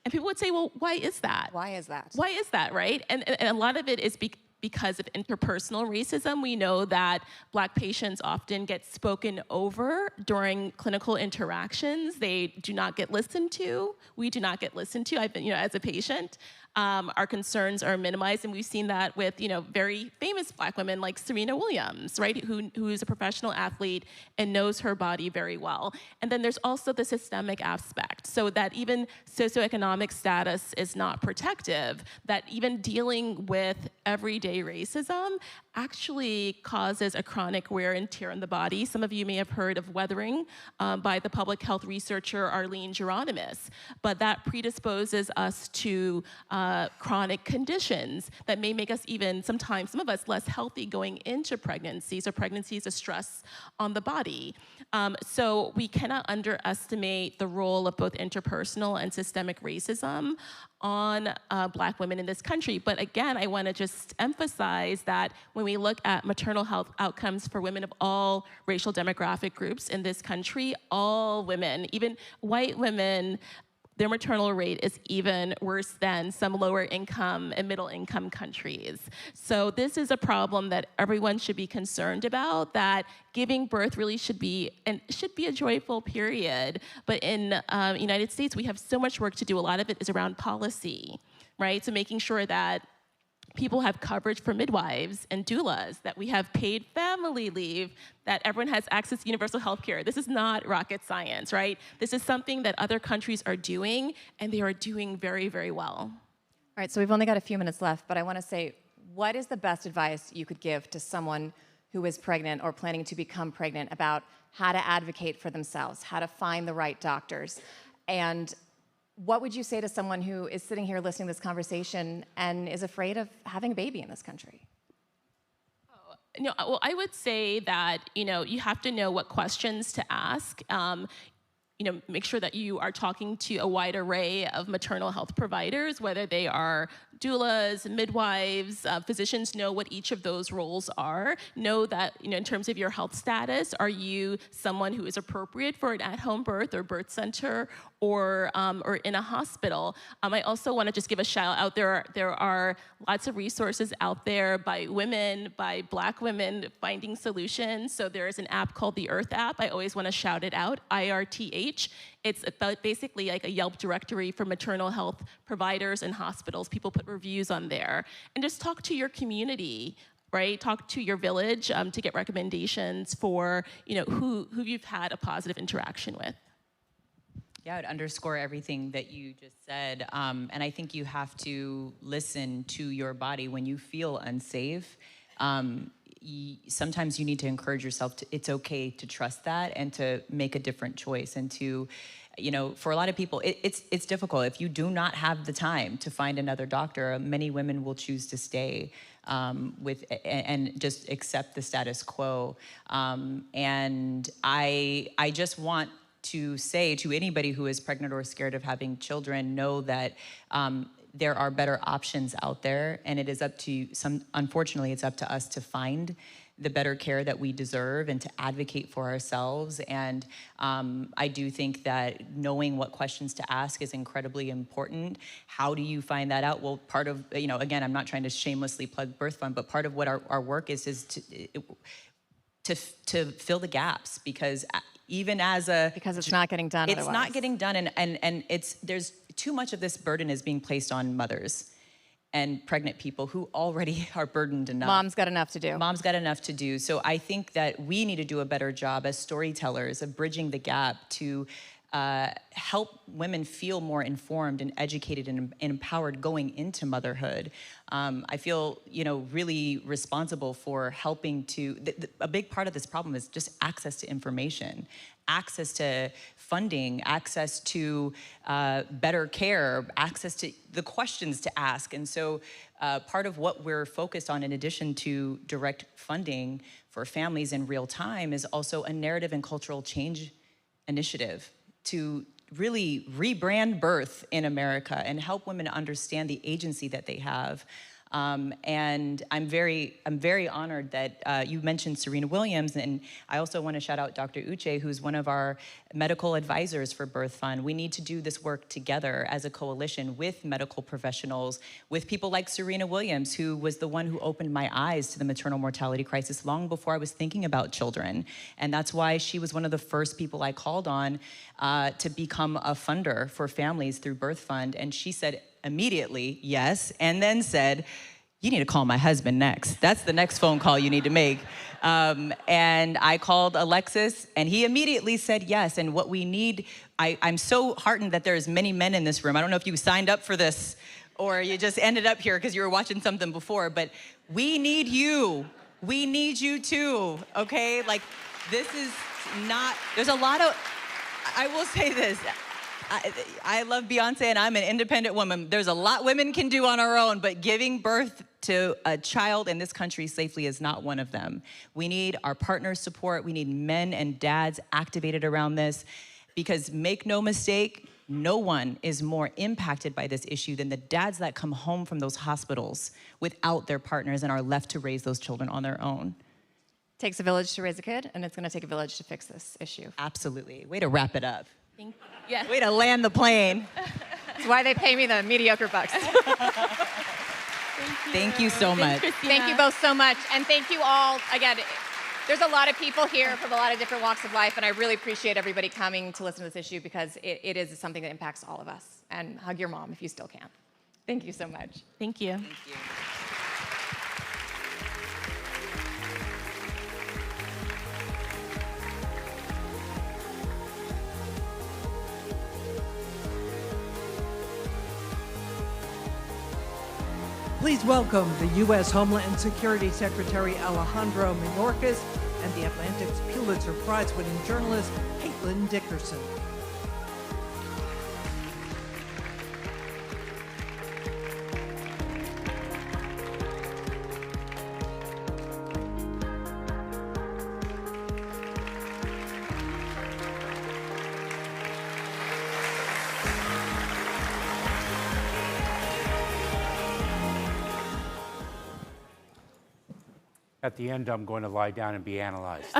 And people would say, well, why is that? Why is that? Why is that, right? And a lot of it is because of interpersonal racism. We know that Black patients often get spoken over during clinical interactions. They do not get listened to. We do not get listened to. I've been, as a patient, our concerns are minimized, and we've seen that with, very famous Black women like Serena Williams, right, who is a professional athlete and knows her body very well. And then there's also the systemic aspect, so that even socioeconomic status is not protective, that even dealing with everyday racism actually causes a chronic wear and tear in the body. Some of you may have heard of weathering by the public health researcher Arlene Geronimus, but that predisposes us to chronic conditions that may make us even sometimes, some of us, less healthy going into pregnancy. So pregnancy is a stress on the body. So we cannot underestimate the role of both interpersonal and systemic racism on Black women in this country. But again, I want to just emphasize that when we look at maternal health outcomes for women of all racial demographic groups in this country, all women, even white women, their maternal rate is even worse than some lower income and middle income countries. So this is a problem that everyone should be concerned about, that giving birth really should be a joyful period. But in the United States, we have so much work to do. A lot of it is around policy, right? So making sure that people have coverage for midwives and doulas, that we have paid family leave, that everyone has access to universal health care. This is not rocket science, right? This is something that other countries are doing, and they are doing very, very well. All right, so we've only got a few minutes left, but I want to say, what is the best advice you could give to someone who is pregnant or planning to become pregnant about how to advocate for themselves, how to find the right doctors? And what would you say to someone who is sitting here listening to this conversation and is afraid of having a baby in this country? Well, I would say that, you have to know what questions to ask. Make sure that you are talking to a wide array of maternal health providers, whether they are doulas, midwives, physicians know what each of those roles are. Know that, in terms of your health status, are you someone who is appropriate for an at-home birth or birth center or in a hospital? I also want to just give a shout out. There are lots of resources out there by women, by Black women finding solutions. So there is an app called the Earth app. I always want to shout it out, IRTH. It's basically like a Yelp directory for maternal health providers and hospitals. People put reviews on there. And just talk to your community, right? Talk to your village to get recommendations for who you've had a positive interaction with. Yeah, I would underscore everything that you just said. And I think you have to listen to your body when you feel unsafe. Sometimes you need to encourage yourself it's okay to trust that and to make a different choice, and to, for a lot of people, it's difficult. If you do not have the time to find another doctor, many women will choose to stay and just accept the status quo. And I just want to say to anybody who is pregnant or scared of having children, know that there are better options out there, and it is up to unfortunately, it's up to us to find the better care that we deserve and to advocate for ourselves. And I do think that knowing what questions to ask is incredibly important. How do you find that out? Well, part of, again, I'm not trying to shamelessly plug Birth Fund, but part of what our work is to fill the gaps, because even as because it's not getting done it's otherwise. not getting done, and there's too much of this burden is being placed on mothers and pregnant people who already are burdened enough. Mom's got enough to do. Mom's got enough to do. So I think that we need to do a better job as storytellers of bridging the gap to help women feel more informed and educated and empowered going into motherhood. I feel, really responsible for helping to, a big part of this problem is just access to information, access to funding, access to better care, access to the questions to ask. And so part of what we're focused on, in addition to direct funding for families in real time, is also a narrative and cultural change initiative to really rebrand birth in America and help women understand the agency that they have. And I'm very honored that you mentioned Serena Williams, and I also want to shout out Dr. Uché, who's one of our medical advisors for Birth Fund. We need to do this work together as a coalition with medical professionals, with people like Serena Williams, who was the one who opened my eyes to the maternal mortality crisis long before I was thinking about children. And that's why she was one of the first people I called on to become a funder for families through Birth Fund. And she said immediately yes, and then said, you need to call my husband next. That's the next phone call you need to make. And I called Alexis, and he immediately said yes. And what we need, I'm so heartened that there's many men in this room. I don't know if you signed up for this or you just ended up here because you were watching something before, but we need you. We need you too, okay? Like, this is not, there's a lot of, I will say this, I love Beyonce, and I'm an independent woman. There's a lot women can do on our own, but giving birth to a child in this country safely is not one of them. We need our partners' support. We need men and dads activated around this, because make no mistake, no one is more impacted by this issue than the dads that come home from those hospitals without their partners and are left to raise those children on their own. Takes a village to raise a kid, and it's going to take a village to fix this issue. Absolutely. Way to wrap it up. Yeah. Way to land the plane. That's why they pay me the mediocre bucks. Thank you so much. Thank you both so much. And thank you all. Again, there's a lot of people here from a lot of different walks of life, and I really appreciate everybody coming to listen to this issue, because it is something that impacts all of us. And hug your mom if you still can. Thank you so much. Thank you. Thank you. Please welcome the U.S. Homeland Security Secretary Alejandro Mayorkas and the Atlantic's Pulitzer Prize-winning journalist Caitlin Dickerson. At the end, I'm going to lie down and be analyzed.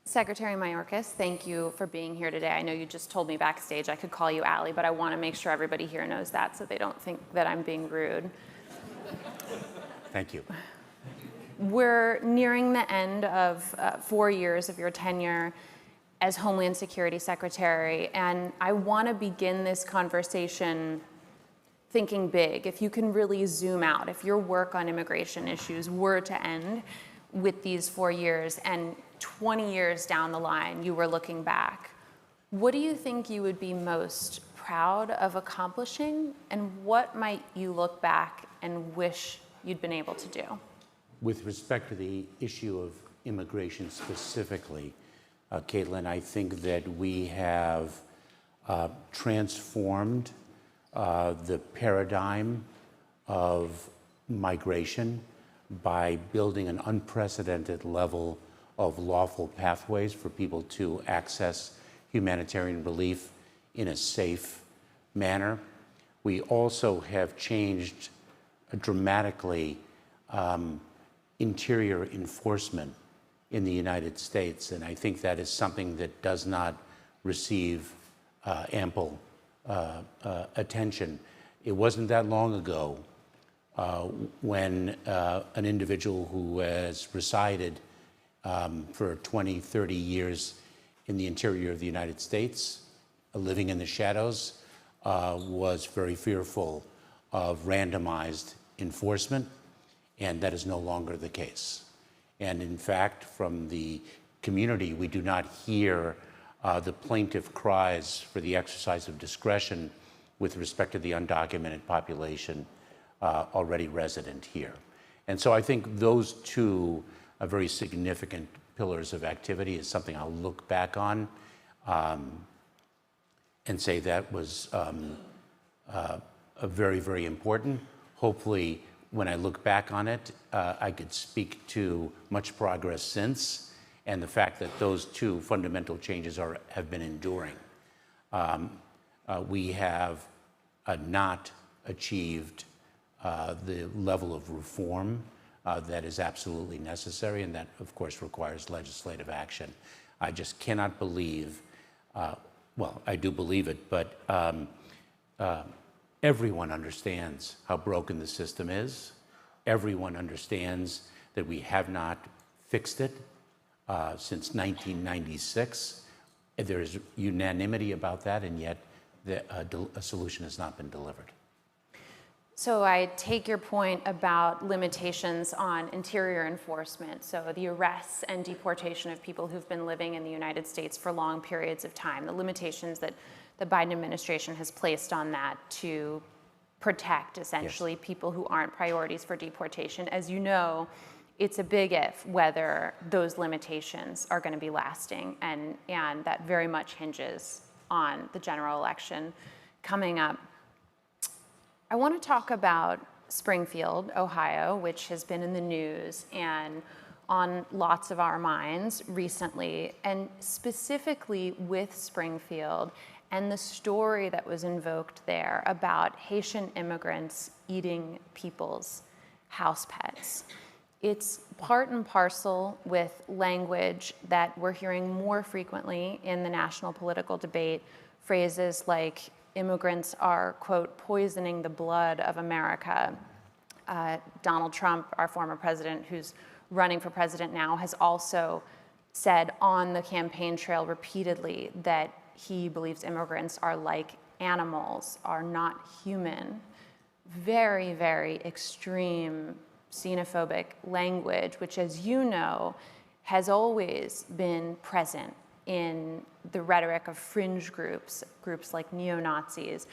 Secretary Mayorkas, thank you for being here today. I know you just told me backstage I could call you Allie, but I want to make sure everybody here knows that so they don't think that I'm being rude. Thank you. We're nearing the end of 4 years of your tenure as Homeland Security Secretary, and I want to begin this conversation thinking big. If you can really zoom out, if your work on immigration issues were to end with these 4 years, and 20 years down the line, you were looking back, what do you think you would be most proud of accomplishing, and what might you look back and wish you'd been able to do? With respect to the issue of immigration specifically, Caitlin, I think that we have transformed the paradigm of migration by building an unprecedented level of lawful pathways for people to access humanitarian relief in a safe manner. We also have changed dramatically interior enforcement in the United States, and I think that is something that does not receive ample attention. It wasn't that long ago when an individual who has resided for 20, 30 years in the interior of the United States, living in the shadows, was very fearful of randomized enforcement, and that is no longer the case. And in fact, from the community, we do not hear the plaintive cries for the exercise of discretion with respect to the undocumented population already resident here. And so I think those two are very significant pillars of activity. Is something I'll look back on and say that was a very, very important. Hopefully, when I look back on it, I could speak to much progress since, and the fact that those two fundamental changes have been enduring. We have not achieved the level of reform that is absolutely necessary, and that, of course, requires legislative action. I just cannot believe, well, I do believe it, but everyone understands how broken the system is. Everyone understands that we have not fixed it since 1996. There is unanimity about that, and yet a solution has not been delivered. So I take your point about limitations on interior enforcement, so the arrests and deportation of people who've been living in the United States for long periods of time, the limitations that the Biden administration has placed on that to protect, essentially, yes, people who aren't priorities for deportation. As you know, it's a big if whether those limitations are going to be lasting, and that very much hinges on the general election coming up. I want to talk about Springfield, Ohio, which has been in the news and on lots of our minds recently, and specifically with Springfield and the story that was invoked there about Haitian immigrants eating people's house pets. It's part and parcel with language that we're hearing more frequently in the national political debate, phrases like immigrants are, quote, poisoning the blood of America. Donald Trump, our former president, who's running for president now, has also said on the campaign trail repeatedly that he believes immigrants are like animals, are not human. Very, very extreme xenophobic language, which, as you know, has always been present in the rhetoric of fringe groups like neo-Nazis.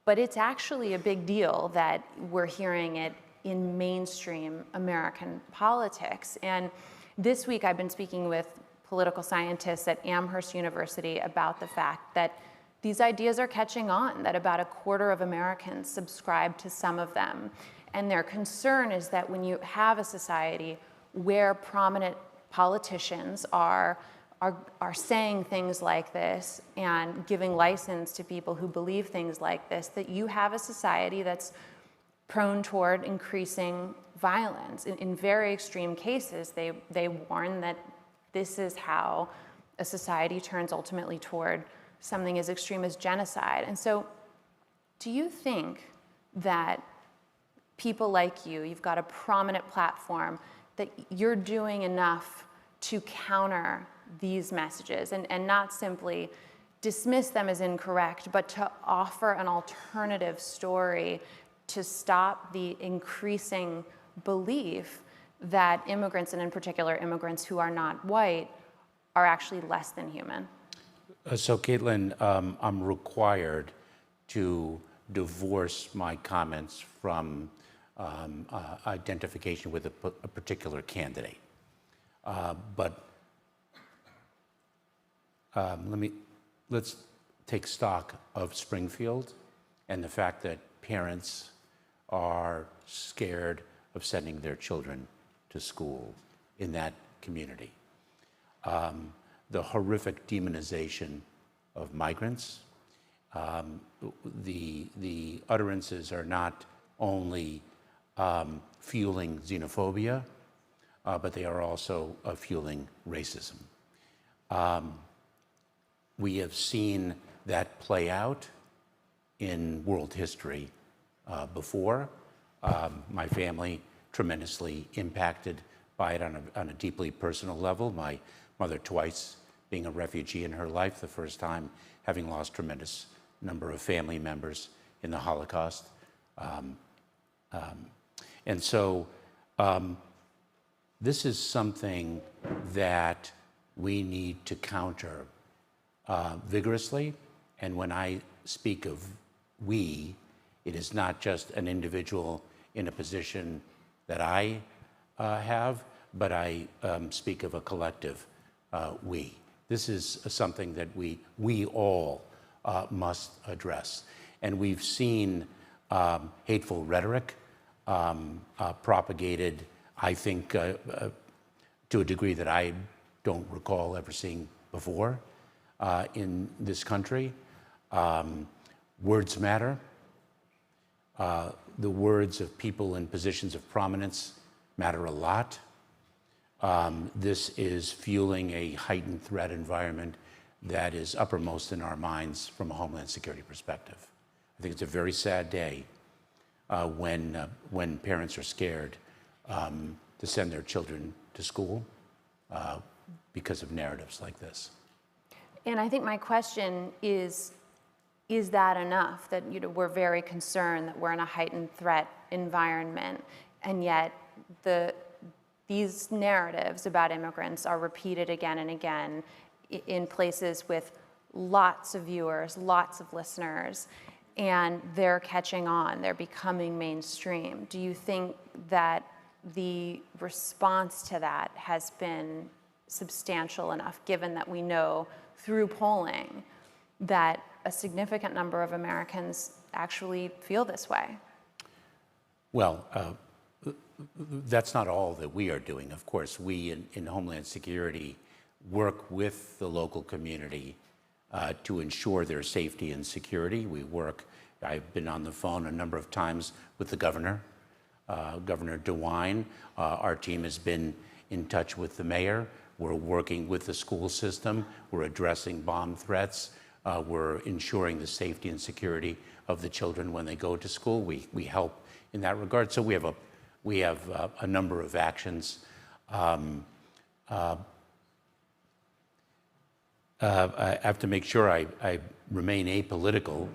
But it's actually a big deal that we're hearing it in mainstream American politics. And this week I've been speaking with political scientists at Amherst University about the fact that these ideas are catching on, that about a quarter of Americans subscribe to some of them. And their concern is that when you have a society where prominent politicians are saying things like this and giving license to people who believe things like this, that you have a society that's prone toward increasing violence. In very extreme cases, they warn that this is how a society turns ultimately toward something as extreme as genocide. And so, do you think that people like you've got a prominent platform, that you're doing enough to counter these messages and not simply dismiss them as incorrect, but to offer an alternative story to stop the increasing belief that immigrants, and in particular immigrants who are not white, are actually less than human? So, Caitlin, I'm required to divorce my comments from identification with a particular candidate. But let's take stock of Springfield and the fact that parents are scared of sending their children to school in that community. The horrific demonization of migrants. The utterances are not only fueling xenophobia, but they are also fueling racism. We have seen that play out in world history before. My family tremendously impacted by it on a deeply personal level. My mother twice being a refugee in her life, the first time having lost tremendous number of family members in the Holocaust. And so this is something that we need to counter vigorously. And when I speak of we, it is not just an individual in a position that I have, but I speak of a collective we. This is something that we all must address. And we've seen hateful rhetoric propagated, I think, to a degree that I don't recall ever seeing before in this country. Words matter. The words of people in positions of prominence matter a lot. This is fueling a heightened threat environment that is uppermost in our minds from a Homeland Security perspective. I think it's a very sad day when parents are scared to send their children to school because of narratives like this. And I think my question is that enough? That we're very concerned that we're in a heightened threat environment, and yet these narratives about immigrants are repeated again and again in places with lots of viewers, lots of listeners, and they're catching on, they're becoming mainstream. Do you think that the response to that has been substantial enough, given that we know through polling that a significant number of Americans actually feel this way? Well, that's not all that we are doing. Of course, we in Homeland Security work with the local community to ensure their safety and security. I've been on the phone a number of times with the governor, Governor DeWine. Our team has been in touch with the mayor. We're working with the school system. We're addressing bomb threats. We're ensuring the safety and security of the children when they go to school. We help in that regard. So we have a number of actions. I have to make sure I remain apolitical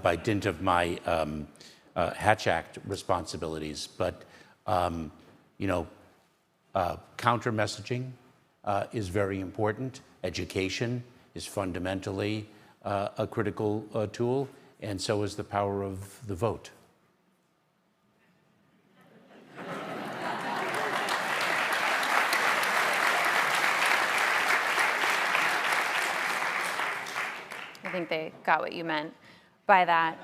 by dint of my Hatch Act responsibilities. But counter messaging is very important. Education is fundamentally a critical tool, and so is the power of the vote. I think they got what you meant by that.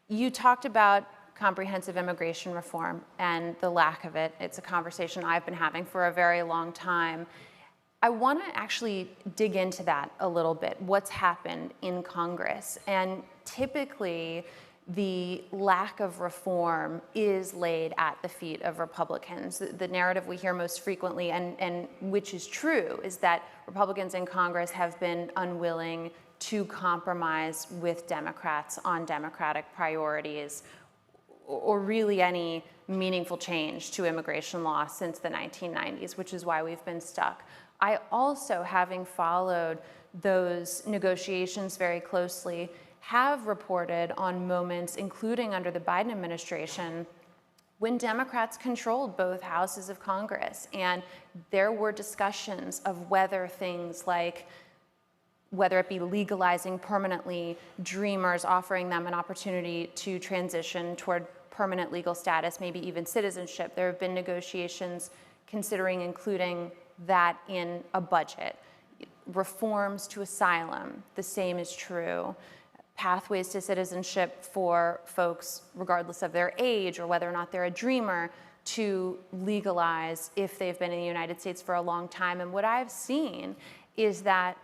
You talked about comprehensive immigration reform and the lack of it. It's a conversation I've been having for a very long time. I want to actually dig into that a little bit, what's happened in Congress. And typically, the lack of reform is laid at the feet of Republicans. The narrative we hear most frequently, and which is true, is that Republicans in Congress have been unwilling to compromise with Democrats on Democratic priorities or really any meaningful change to immigration law since the 1990s, which is why we've been stuck. I also, having followed those negotiations very closely, have reported on moments, including under the Biden administration, when Democrats controlled both houses of Congress. And there were discussions of whether things like, whether it be legalizing permanently Dreamers, offering them an opportunity to transition toward permanent legal status, maybe even citizenship. There have been negotiations considering including that in a budget. Reforms to asylum, the same is true. Pathways to citizenship for folks, regardless of their age or whether or not they're a Dreamer, to legalize if they've been in the United States for a long time. And what I've seen is that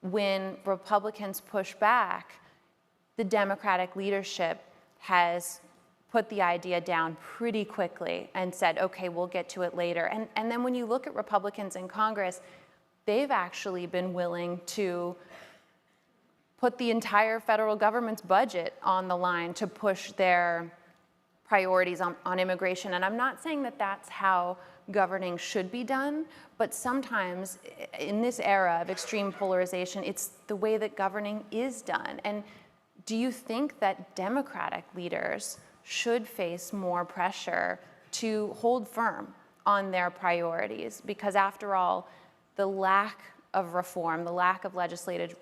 when Republicans push back, the Democratic leadership has put the idea down pretty quickly and said, okay, we'll get to it later. And then when you look at Republicans in Congress, they've actually been willing to put the entire federal government's budget on the line to push their priorities on immigration. And I'm not saying that that's how governing should be done, but sometimes in this era of extreme polarization, it's the way that governing is done. And do you think that Democratic leaders should face more pressure to hold firm on their priorities? Because after all, the lack of reform, the lack of legislative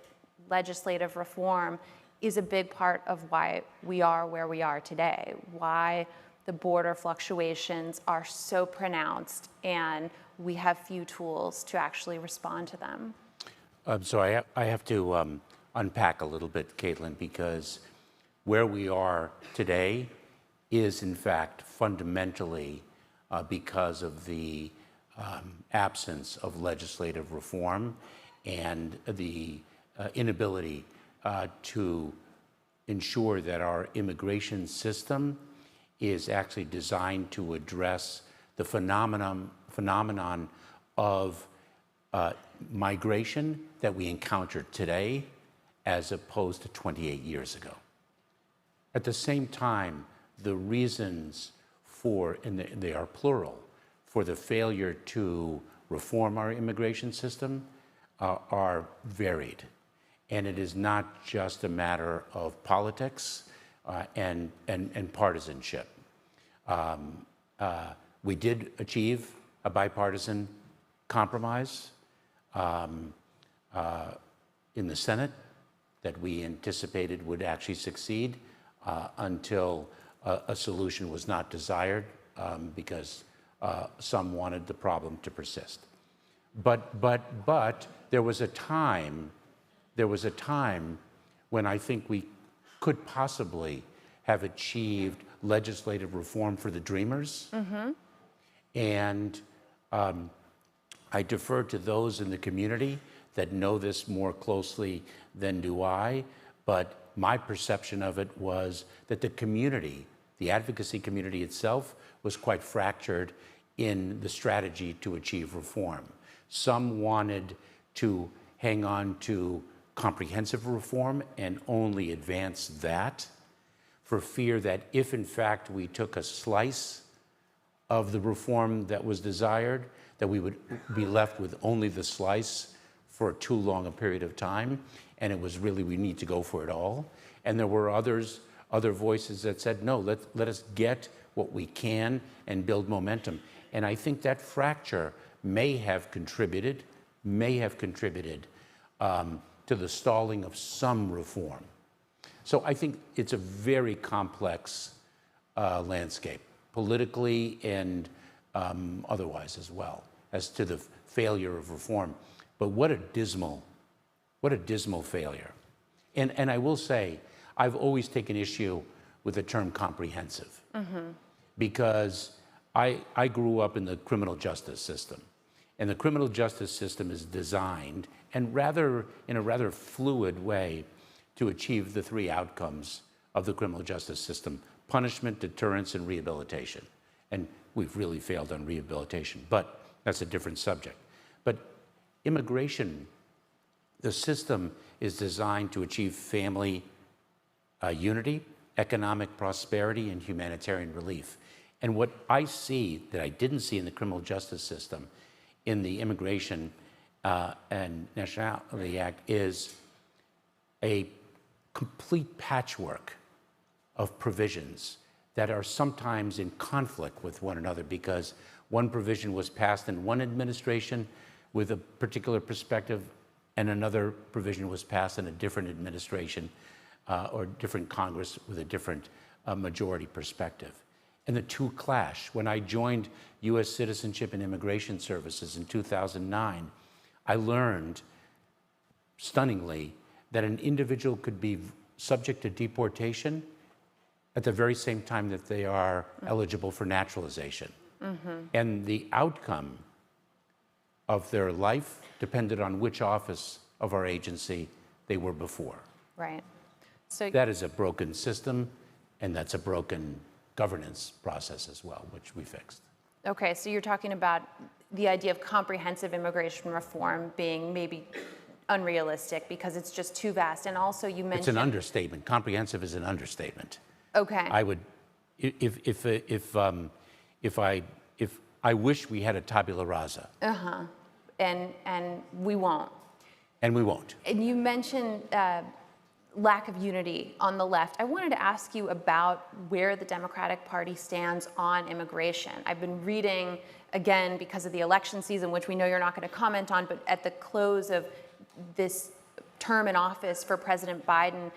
reform is a big part of why we are where we are today, why the border fluctuations are so pronounced and we have few tools to actually respond to them. So I have to unpack a little bit, Caitlin, because where we are today is in fact fundamentally because of the absence of legislative reform and the inability to ensure that our immigration system is actually designed to address the phenomenon of migration that we encounter today as opposed to 28 years ago. At the same time, the reasons for, and they are plural, for the failure to reform our immigration system are varied. And it is not just a matter of politics and partisanship. We did achieve a bipartisan compromise in the Senate that we anticipated would actually succeed until a solution was not desired because some wanted the problem to persist. But there was a time when I think we could possibly have achieved legislative reform for the Dreamers. Mm-hmm. And I defer to those in the community that know this more closely than do I, but my perception of it was that the community, the advocacy community itself, was quite fractured in the strategy to achieve reform. Some wanted to hang on to comprehensive reform and only advance that for fear that if in fact we took a slice of the reform that was desired, that we would be left with only the slice for too long a period of time, and it was really, we need to go for it all. And there were other voices that said, no, let us get what we can and build momentum. And I think that fracture may have contributed to the stalling of some reform. So I think it's a very complex landscape, politically and otherwise as well, as to the failure of reform. But what a dismal failure. And I will say, I've always taken issue with the term comprehensive, mm-hmm. because I grew up in the criminal justice system. And the criminal justice system is designed, and in a rather fluid way, to achieve the three outcomes of the criminal justice system: punishment, deterrence, and rehabilitation. And we've really failed on rehabilitation, but that's a different subject. But immigration, the system is designed to achieve family unity, economic prosperity, and humanitarian relief. And what I see that I didn't see in the criminal justice system, in the Immigration and Nationality Act, is a complete patchwork of provisions that are sometimes in conflict with one another because one provision was passed in one administration with a particular perspective and another provision was passed in a different administration or different Congress with a different majority perspective. And the two clash. When I joined U.S. Citizenship and Immigration Services in 2009, I learned, stunningly, that an individual could be subject to deportation at the very same time that they are eligible for naturalization. And the outcome of their life depended on which office of our agency they were before. Right. So that is a broken system, and that's a broken governance process as well, which we fixed. Okay, so you're talking about the idea of comprehensive immigration reform being maybe unrealistic because it's just too vast, and also you mentioned— It's an understatement. Comprehensive is an understatement. Okay. I would, if I wish we had a tabula rasa. And we won't. And we won't. And you mentioned lack of unity on the left. I wanted to ask you about where the Democratic Party stands on immigration. I've been reading, again, because of the election season, which we know you're not going to comment on, but at the close of this term in office for President Biden,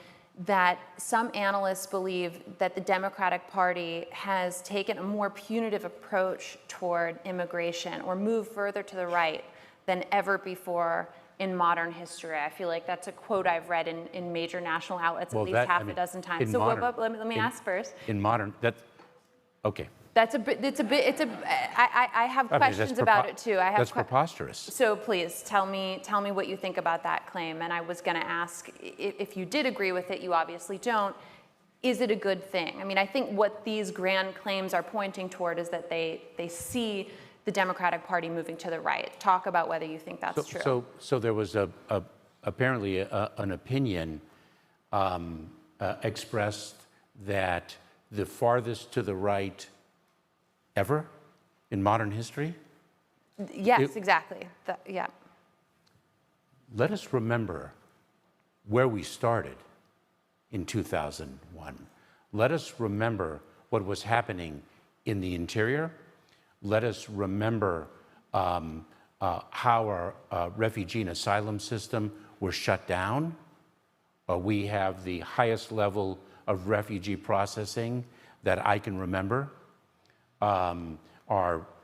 that some analysts believe that the Democratic Party has taken a more punitive approach toward immigration or moved further to the right than ever before in modern history. I feel like that's a quote I've read in major national outlets at least half a dozen times. So let me ask first. In modern, okay. That's a bit, I have questions about it too. That's preposterous. So please tell me what you think about that claim. And I was going to ask if you did agree with it. You obviously don't. Is it a good thing? I mean, I think what these grand claims are pointing toward is that they see the Democratic Party moving to the right. Talk about whether you think that's true. So there was apparently an opinion expressed that the farthest to the right ever in modern history? Yes, exactly. Yeah. Let us remember where we started in 2001. Let us remember what was happening in the interior. Let us remember how our refugee and asylum system were shut down. We have the highest level of refugee processing that I can remember.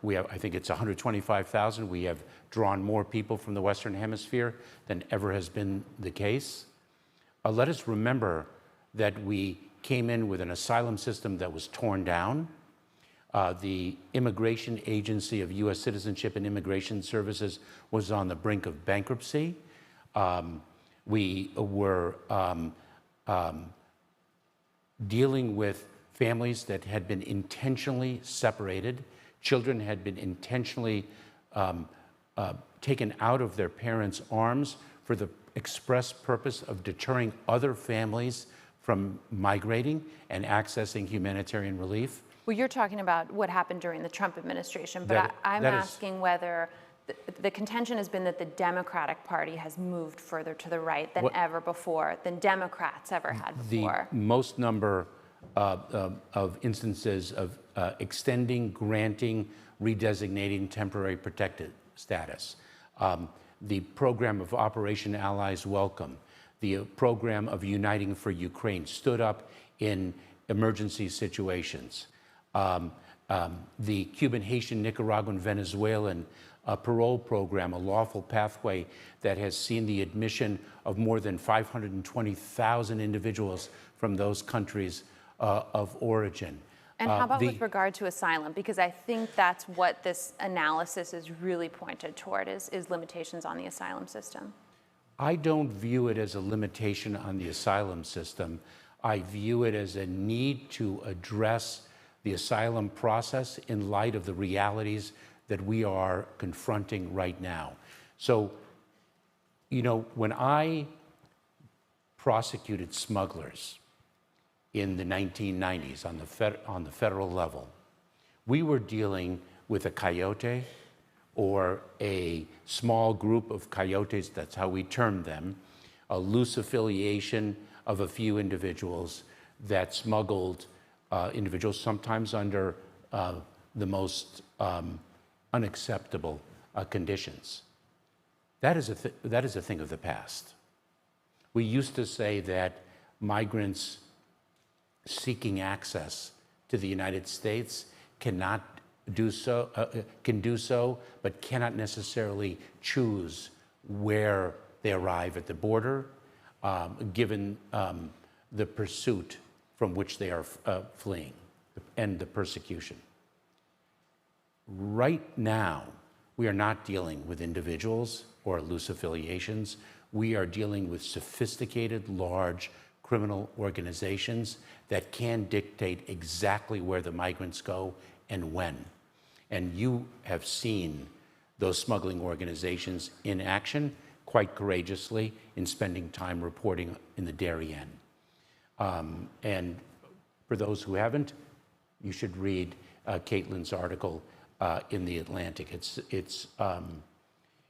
We have, I think it's 125,000. We have drawn more people from the Western Hemisphere than ever has been the case. Let us remember that we came in with an asylum system that was torn down. The Immigration Agency of U.S. Citizenship and Immigration Services was on the brink of bankruptcy. We were dealing with families that had been intentionally separated. Children had been intentionally taken out of their parents' arms for the express purpose of deterring other families from migrating and accessing humanitarian relief. Well, you're talking about what happened during the Trump administration, but I'm asking whether the contention has been that the Democratic Party has moved further to the right than ever before, than Democrats ever had before. The most number of instances of extending, granting, redesignating temporary protected status. The program of Operation Allies Welcome, the program of Uniting for Ukraine stood up in emergency situations. The Cuban, Haitian, Nicaraguan, Venezuelan parole program, a lawful pathway that has seen the admission of more than 520,000 individuals from those countries of origin. And how about with regard to asylum? Because I think that's what this analysis is really pointed toward, is limitations on the asylum system. I don't view it as a limitation on the asylum system. I view it as a need to address the asylum process in light of the realities that we are confronting right now. So, you know, when I prosecuted smugglers in the 1990s on the federal level, we were dealing with a coyote or a small group of coyotes, that's how we termed them, a loose affiliation of a few individuals that smuggled individuals, sometimes under the most unacceptable conditions. That is a thing of the past. We used to say that migrants seeking access to the United States can do so, but cannot necessarily choose where they arrive at the border, given the pursuit from which they are fleeing and the persecution. Right now, we are not dealing with individuals or loose affiliations. We are dealing with sophisticated, large criminal organizations that can dictate exactly where the migrants go and when. And you have seen those smuggling organizations in action quite courageously in spending time reporting in the Darien. And for those who haven't, you should read Caitlin's article in The Atlantic.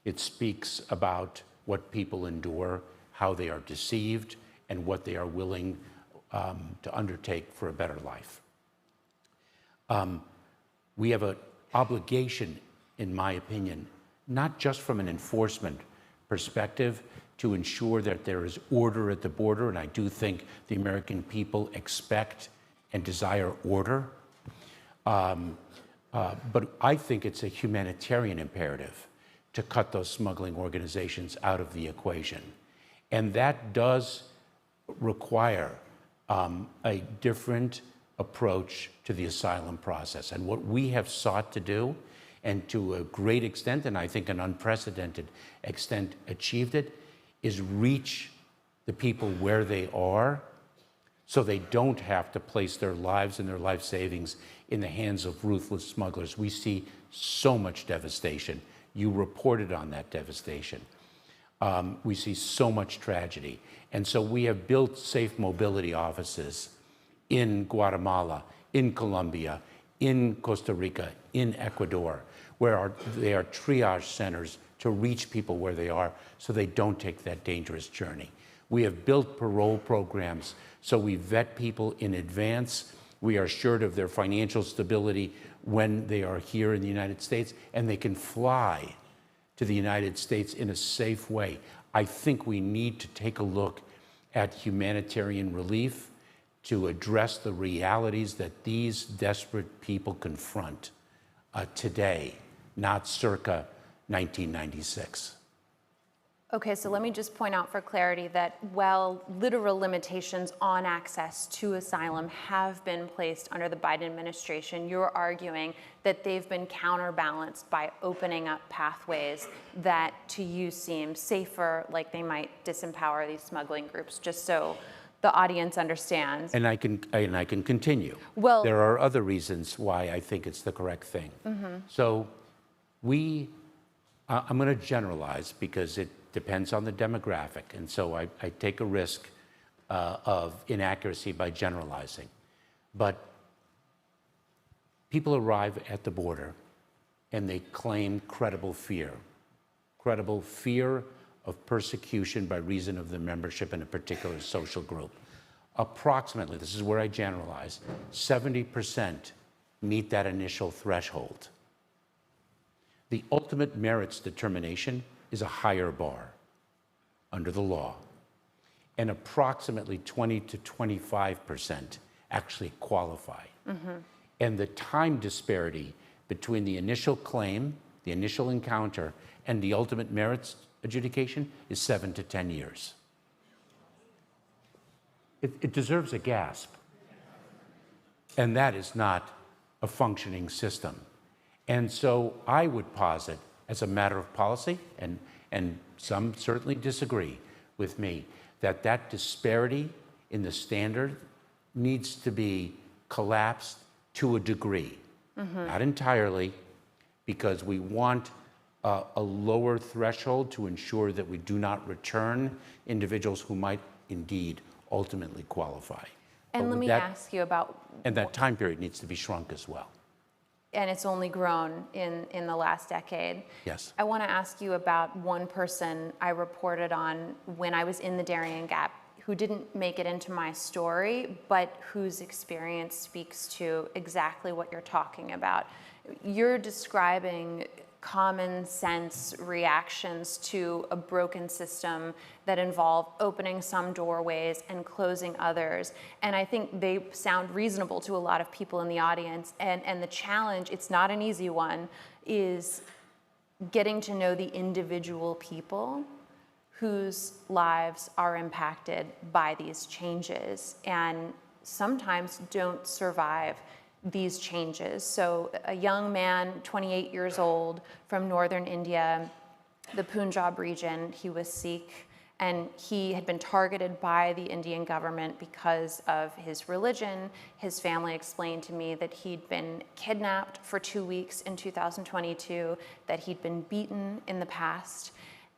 It speaks about what people endure, how they are deceived, and what they are willing to undertake for a better life. We have an obligation, in my opinion, not just from an enforcement perspective, to ensure that there is order at the border, and I do think the American people expect and desire order, but I think it's a humanitarian imperative to cut those smuggling organizations out of the equation. And that does require a different approach to the asylum process. And what we have sought to do, and to a great extent, and I think an unprecedented extent achieved it, is reach the people where they are so they don't have to place their lives and their life savings in the hands of ruthless smugglers. We see so much devastation. You reported on that devastation. We see so much tragedy. And so we have built safe mobility offices in Guatemala, in Colombia, in Costa Rica, in Ecuador, where they are triage centers to reach people where they are so they don't take that dangerous journey. We have built parole programs so we vet people in advance. We are assured of their financial stability when they are here in the United States, and they can fly to the United States in a safe way. I think we need to take a look at humanitarian relief to address the realities that these desperate people confront today, not circa 1996. Okay, so let me just point out for clarity that while literal limitations on access to asylum have been placed under the Biden administration, you're arguing that they've been counterbalanced by opening up pathways that to you seem safer, like they might disempower these smuggling groups, just so the audience understands. And I can continue. Well, there are other reasons why I think it's the correct thing. So I'm going to generalize because it depends on the demographic, and so I take a risk of inaccuracy by generalizing. But people arrive at the border and they claim credible fear of persecution by reason of their membership in a particular social group. Approximately, this is where I generalize, 70% meet that initial threshold. The ultimate merits determination is a higher bar under the law, and approximately 20 to 25% actually qualify. And the time disparity between the initial claim, the initial encounter, and the ultimate merits adjudication is 7 to 10 years. It deserves a gasp. And that is not a functioning system. And so I would posit, as a matter of policy, and some certainly disagree with me, that disparity in the standard needs to be collapsed to a degree. Not entirely, because we want a lower threshold to ensure that we do not return individuals who might indeed ultimately qualify. And let me ask you about... And that time period needs to be shrunk as well. And it's only grown in the last decade. Yes. I want to ask you about one person I reported on when I was in the Darien Gap who didn't make it into my story, but whose experience speaks to exactly what you're talking about. You're describing common sense reactions to a broken system that involve opening some doorways and closing others. And I think they sound reasonable to a lot of people in the audience. And the challenge, it's not an easy one, is getting to know the individual people whose lives are impacted by these changes and sometimes don't survive these changes. So a young man, 28 years old, from northern India, the Punjab region, he was Sikh, and he had been targeted by the Indian government because of his religion. His family explained to me that he'd been kidnapped for 2 weeks in 2022, that he'd been beaten in the past,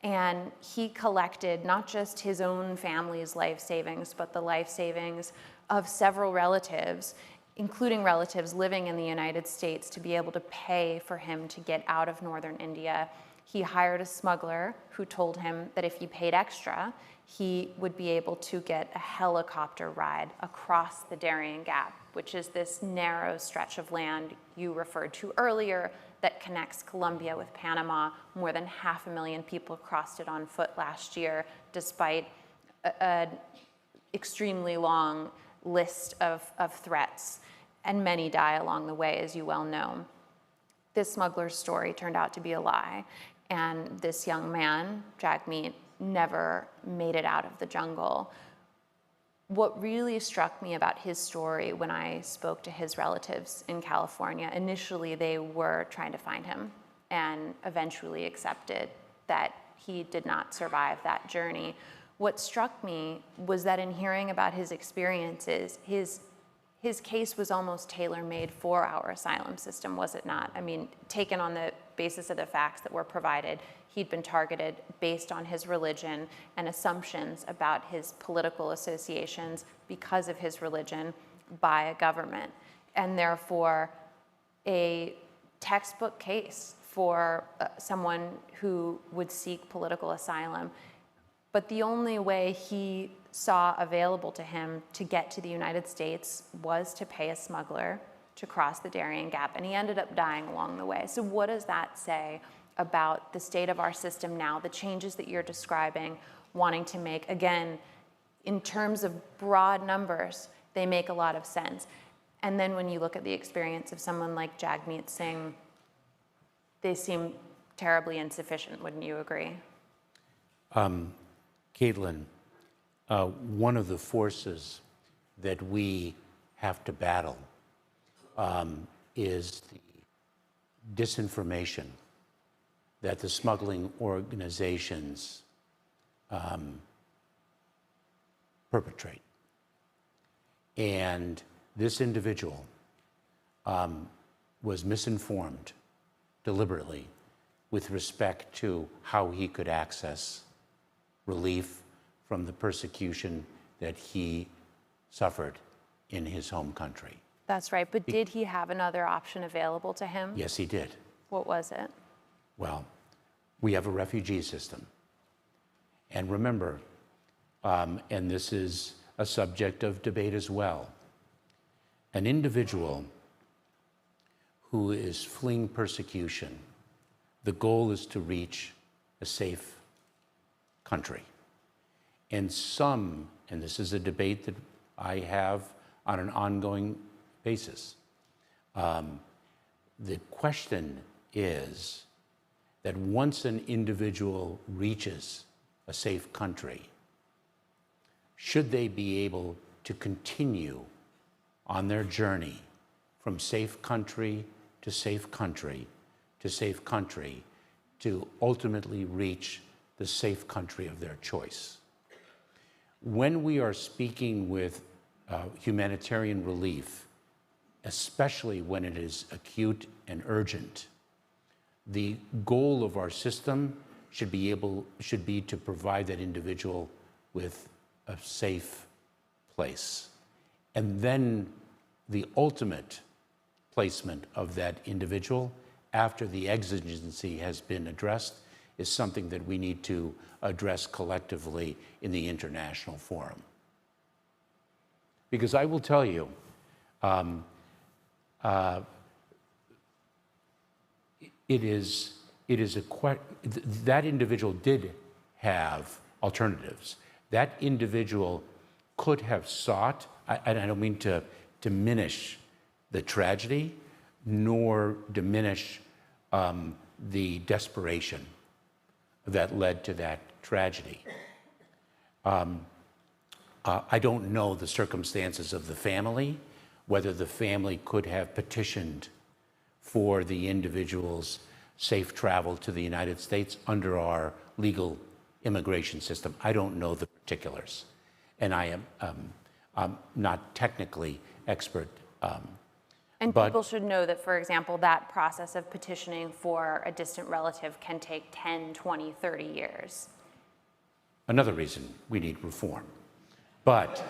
and he collected not just his own family's life savings, but the life savings of several relatives, including relatives living in the United States, to be able to pay for him to get out of northern India. He hired a smuggler who told him that if he paid extra, he would be able to get a helicopter ride across the Darien Gap, which is this narrow stretch of land you referred to earlier that connects Colombia with Panama. More than 500,000 people crossed it on foot last year, despite an extremely long list of threats, and many die along the way, as you well know. This smuggler's story turned out to be a lie, and this young man, Jagmeet, never made it out of the jungle. What really struck me about his story when I spoke to his relatives in California, initially they were trying to find him and eventually accepted that he did not survive that journey. What struck me was that in hearing about his experiences, his case was almost tailor-made for our asylum system, was it not? I mean, taken on the basis of the facts that were provided, he'd been targeted based on his religion and assumptions about his political associations because of his religion by a government, and therefore a textbook case for someone who would seek political asylum. But the only way he saw available to him to get to the United States was to pay a smuggler to cross the Darien Gap, and he ended up dying along the way. So what does that say about the state of our system now, the changes that you're describing, wanting to make? Again, in terms of broad numbers, they make a lot of sense. And then when you look at the experience of someone like Jagmeet Singh, they seem terribly insufficient, wouldn't you agree? Caitlin, one of the forces that we have to battle is the disinformation that the smuggling organizations perpetrate. And this individual was misinformed deliberately with respect to how he could access relief from the persecution that he suffered in his home country. That's right, but did he have another option available to him? Yes, he did. What was it? Well, we have a refugee system. And remember, and this is a subject of debate as well, an individual who is fleeing persecution, the goal is to reach a safe country. And some, and this is a debate that I have on an ongoing basis, the question is that once an individual reaches a safe country, should they be able to continue on their journey from safe country to safe country to safe country to ultimately reach the safe country of their choice? When we are speaking with humanitarian relief, especially when it is acute and urgent, the goal of our system should be to provide that individual with a safe place. And then the ultimate placement of that individual after the exigency has been addressed is something that we need to address collectively in the international forum. Because I will tell you, that individual did have alternatives. That individual could have sought, I don't mean to diminish the tragedy, nor diminish the desperation that led to that tragedy. I don't know the circumstances of the family, whether the family could have petitioned for the individual's safe travel to the United States under our legal immigration system. I don't know the particulars, and I am I'm not technically expert. And people should know that, for example, that process of petitioning for a distant relative can take 10, 20, 30 years. Another reason we need reform. Was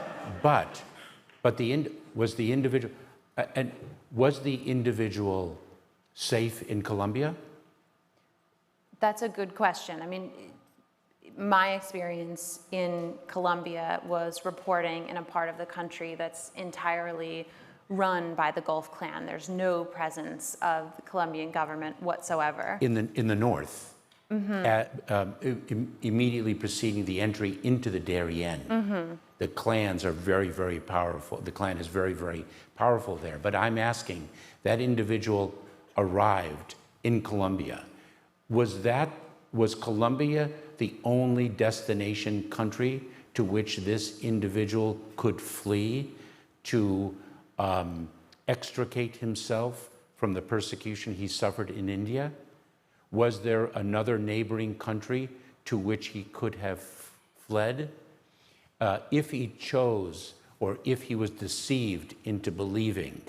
the individual safe in Colombia? That's a good question. I mean, my experience in Colombia was reporting in a part of the country that's entirely run by the Gulf Clan. There's no presence of the Colombian government whatsoever. In the north, immediately preceding the entry into the Darien, the clans are very, very powerful. The clan is very, very powerful there. But I'm asking, that individual arrived in Colombia. Was Colombia the only destination country to which this individual could flee to extricate himself from the persecution he suffered in India? Was there another neighboring country to which he could have fled? If he chose, or if he was deceived into believing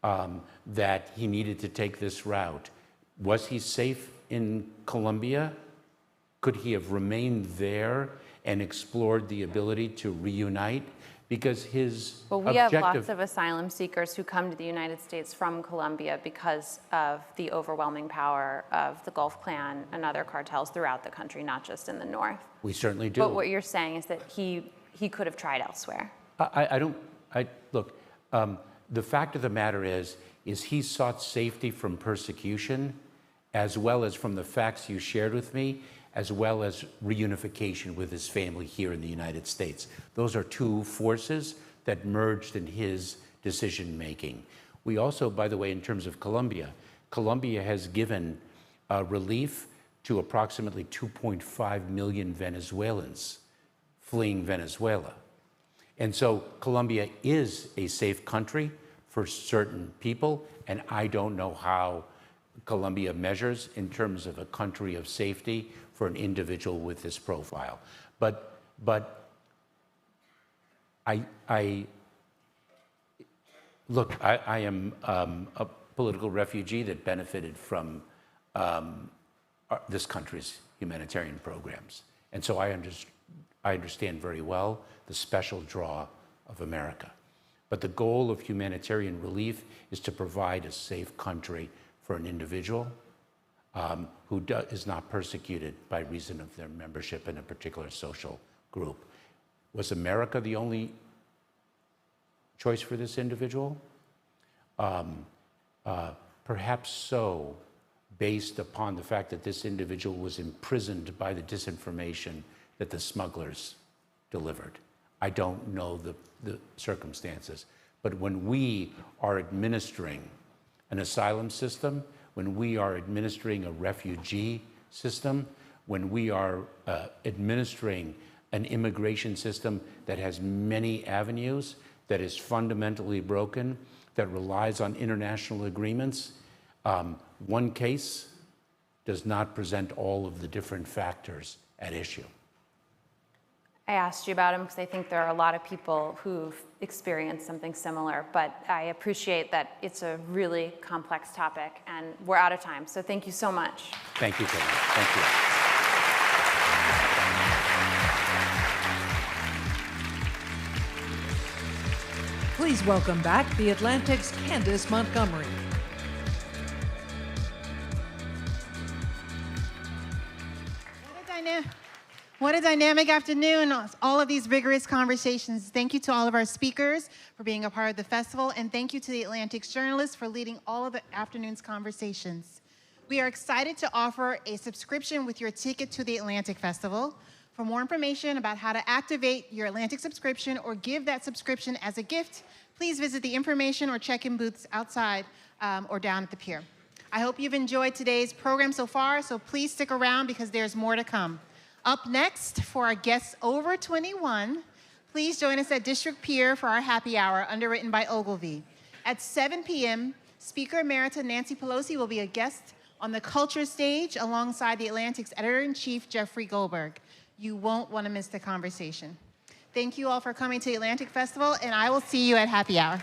that he needed to take this route, was he safe in Colombia? Could he have remained there and explored the ability to reunite? Because his we have lots of asylum seekers who come to the United States from Colombia because of the overwhelming power of the Gulf Clan and other cartels throughout the country, not just in the north. We certainly do. But what you're saying is that he could have tried elsewhere. Look, the fact of the matter is he sought safety from persecution, as well as from the facts you shared with me, as well as reunification with his family here in the United States. Those are two forces that merged in his decision-making. We also, by the way, in terms of Colombia has given relief to approximately 2.5 million Venezuelans fleeing Venezuela. And so Colombia is a safe country for certain people, and I don't know how Colombia measures in terms of a country of safety for an individual with this profile. But I am a political refugee that benefited from this country's humanitarian programs. And so I understand very well the special draw of America. But the goal of humanitarian relief is to provide a safe country for an individual who is not persecuted by reason of their membership in a particular social group. Was America the only choice for this individual? Perhaps so, based upon the fact that this individual was imprisoned by the disinformation that the smugglers delivered. I don't know the circumstances. But when we are administering an asylum system, when we are administering a refugee system, when we are administering an immigration system that has many avenues, that is fundamentally broken, that relies on international agreements, one case does not present all of the different factors at issue. I asked you about him because I think there are a lot of people who've experienced something similar, but I appreciate that it's a really complex topic, and we're out of time, so thank you so much. Thank you, Caitlin. Thank you. Please welcome back The Atlantic's Candace Montgomery. What a dynamic afternoon, all of these vigorous conversations. Thank you to all of our speakers for being a part of the festival, and thank you to the Atlantic's journalists for leading all of the afternoon's conversations. We are excited to offer a subscription with your ticket to the Atlantic Festival. For more information about how to activate your Atlantic subscription or give that subscription as a gift, please visit the information or check-in booths outside or down at the pier. I hope you've enjoyed today's program so far, so please stick around because there's more to come. Up next, for our guests over 21, please join us at District Pier for our happy hour, underwritten by Ogilvy. At 7 p.m., Speaker Emerita Nancy Pelosi will be a guest on the culture stage alongside the Atlantic's editor-in-chief, Jeffrey Goldberg. You won't want to miss the conversation. Thank you all for coming to the Atlantic Festival, and I will see you at happy hour.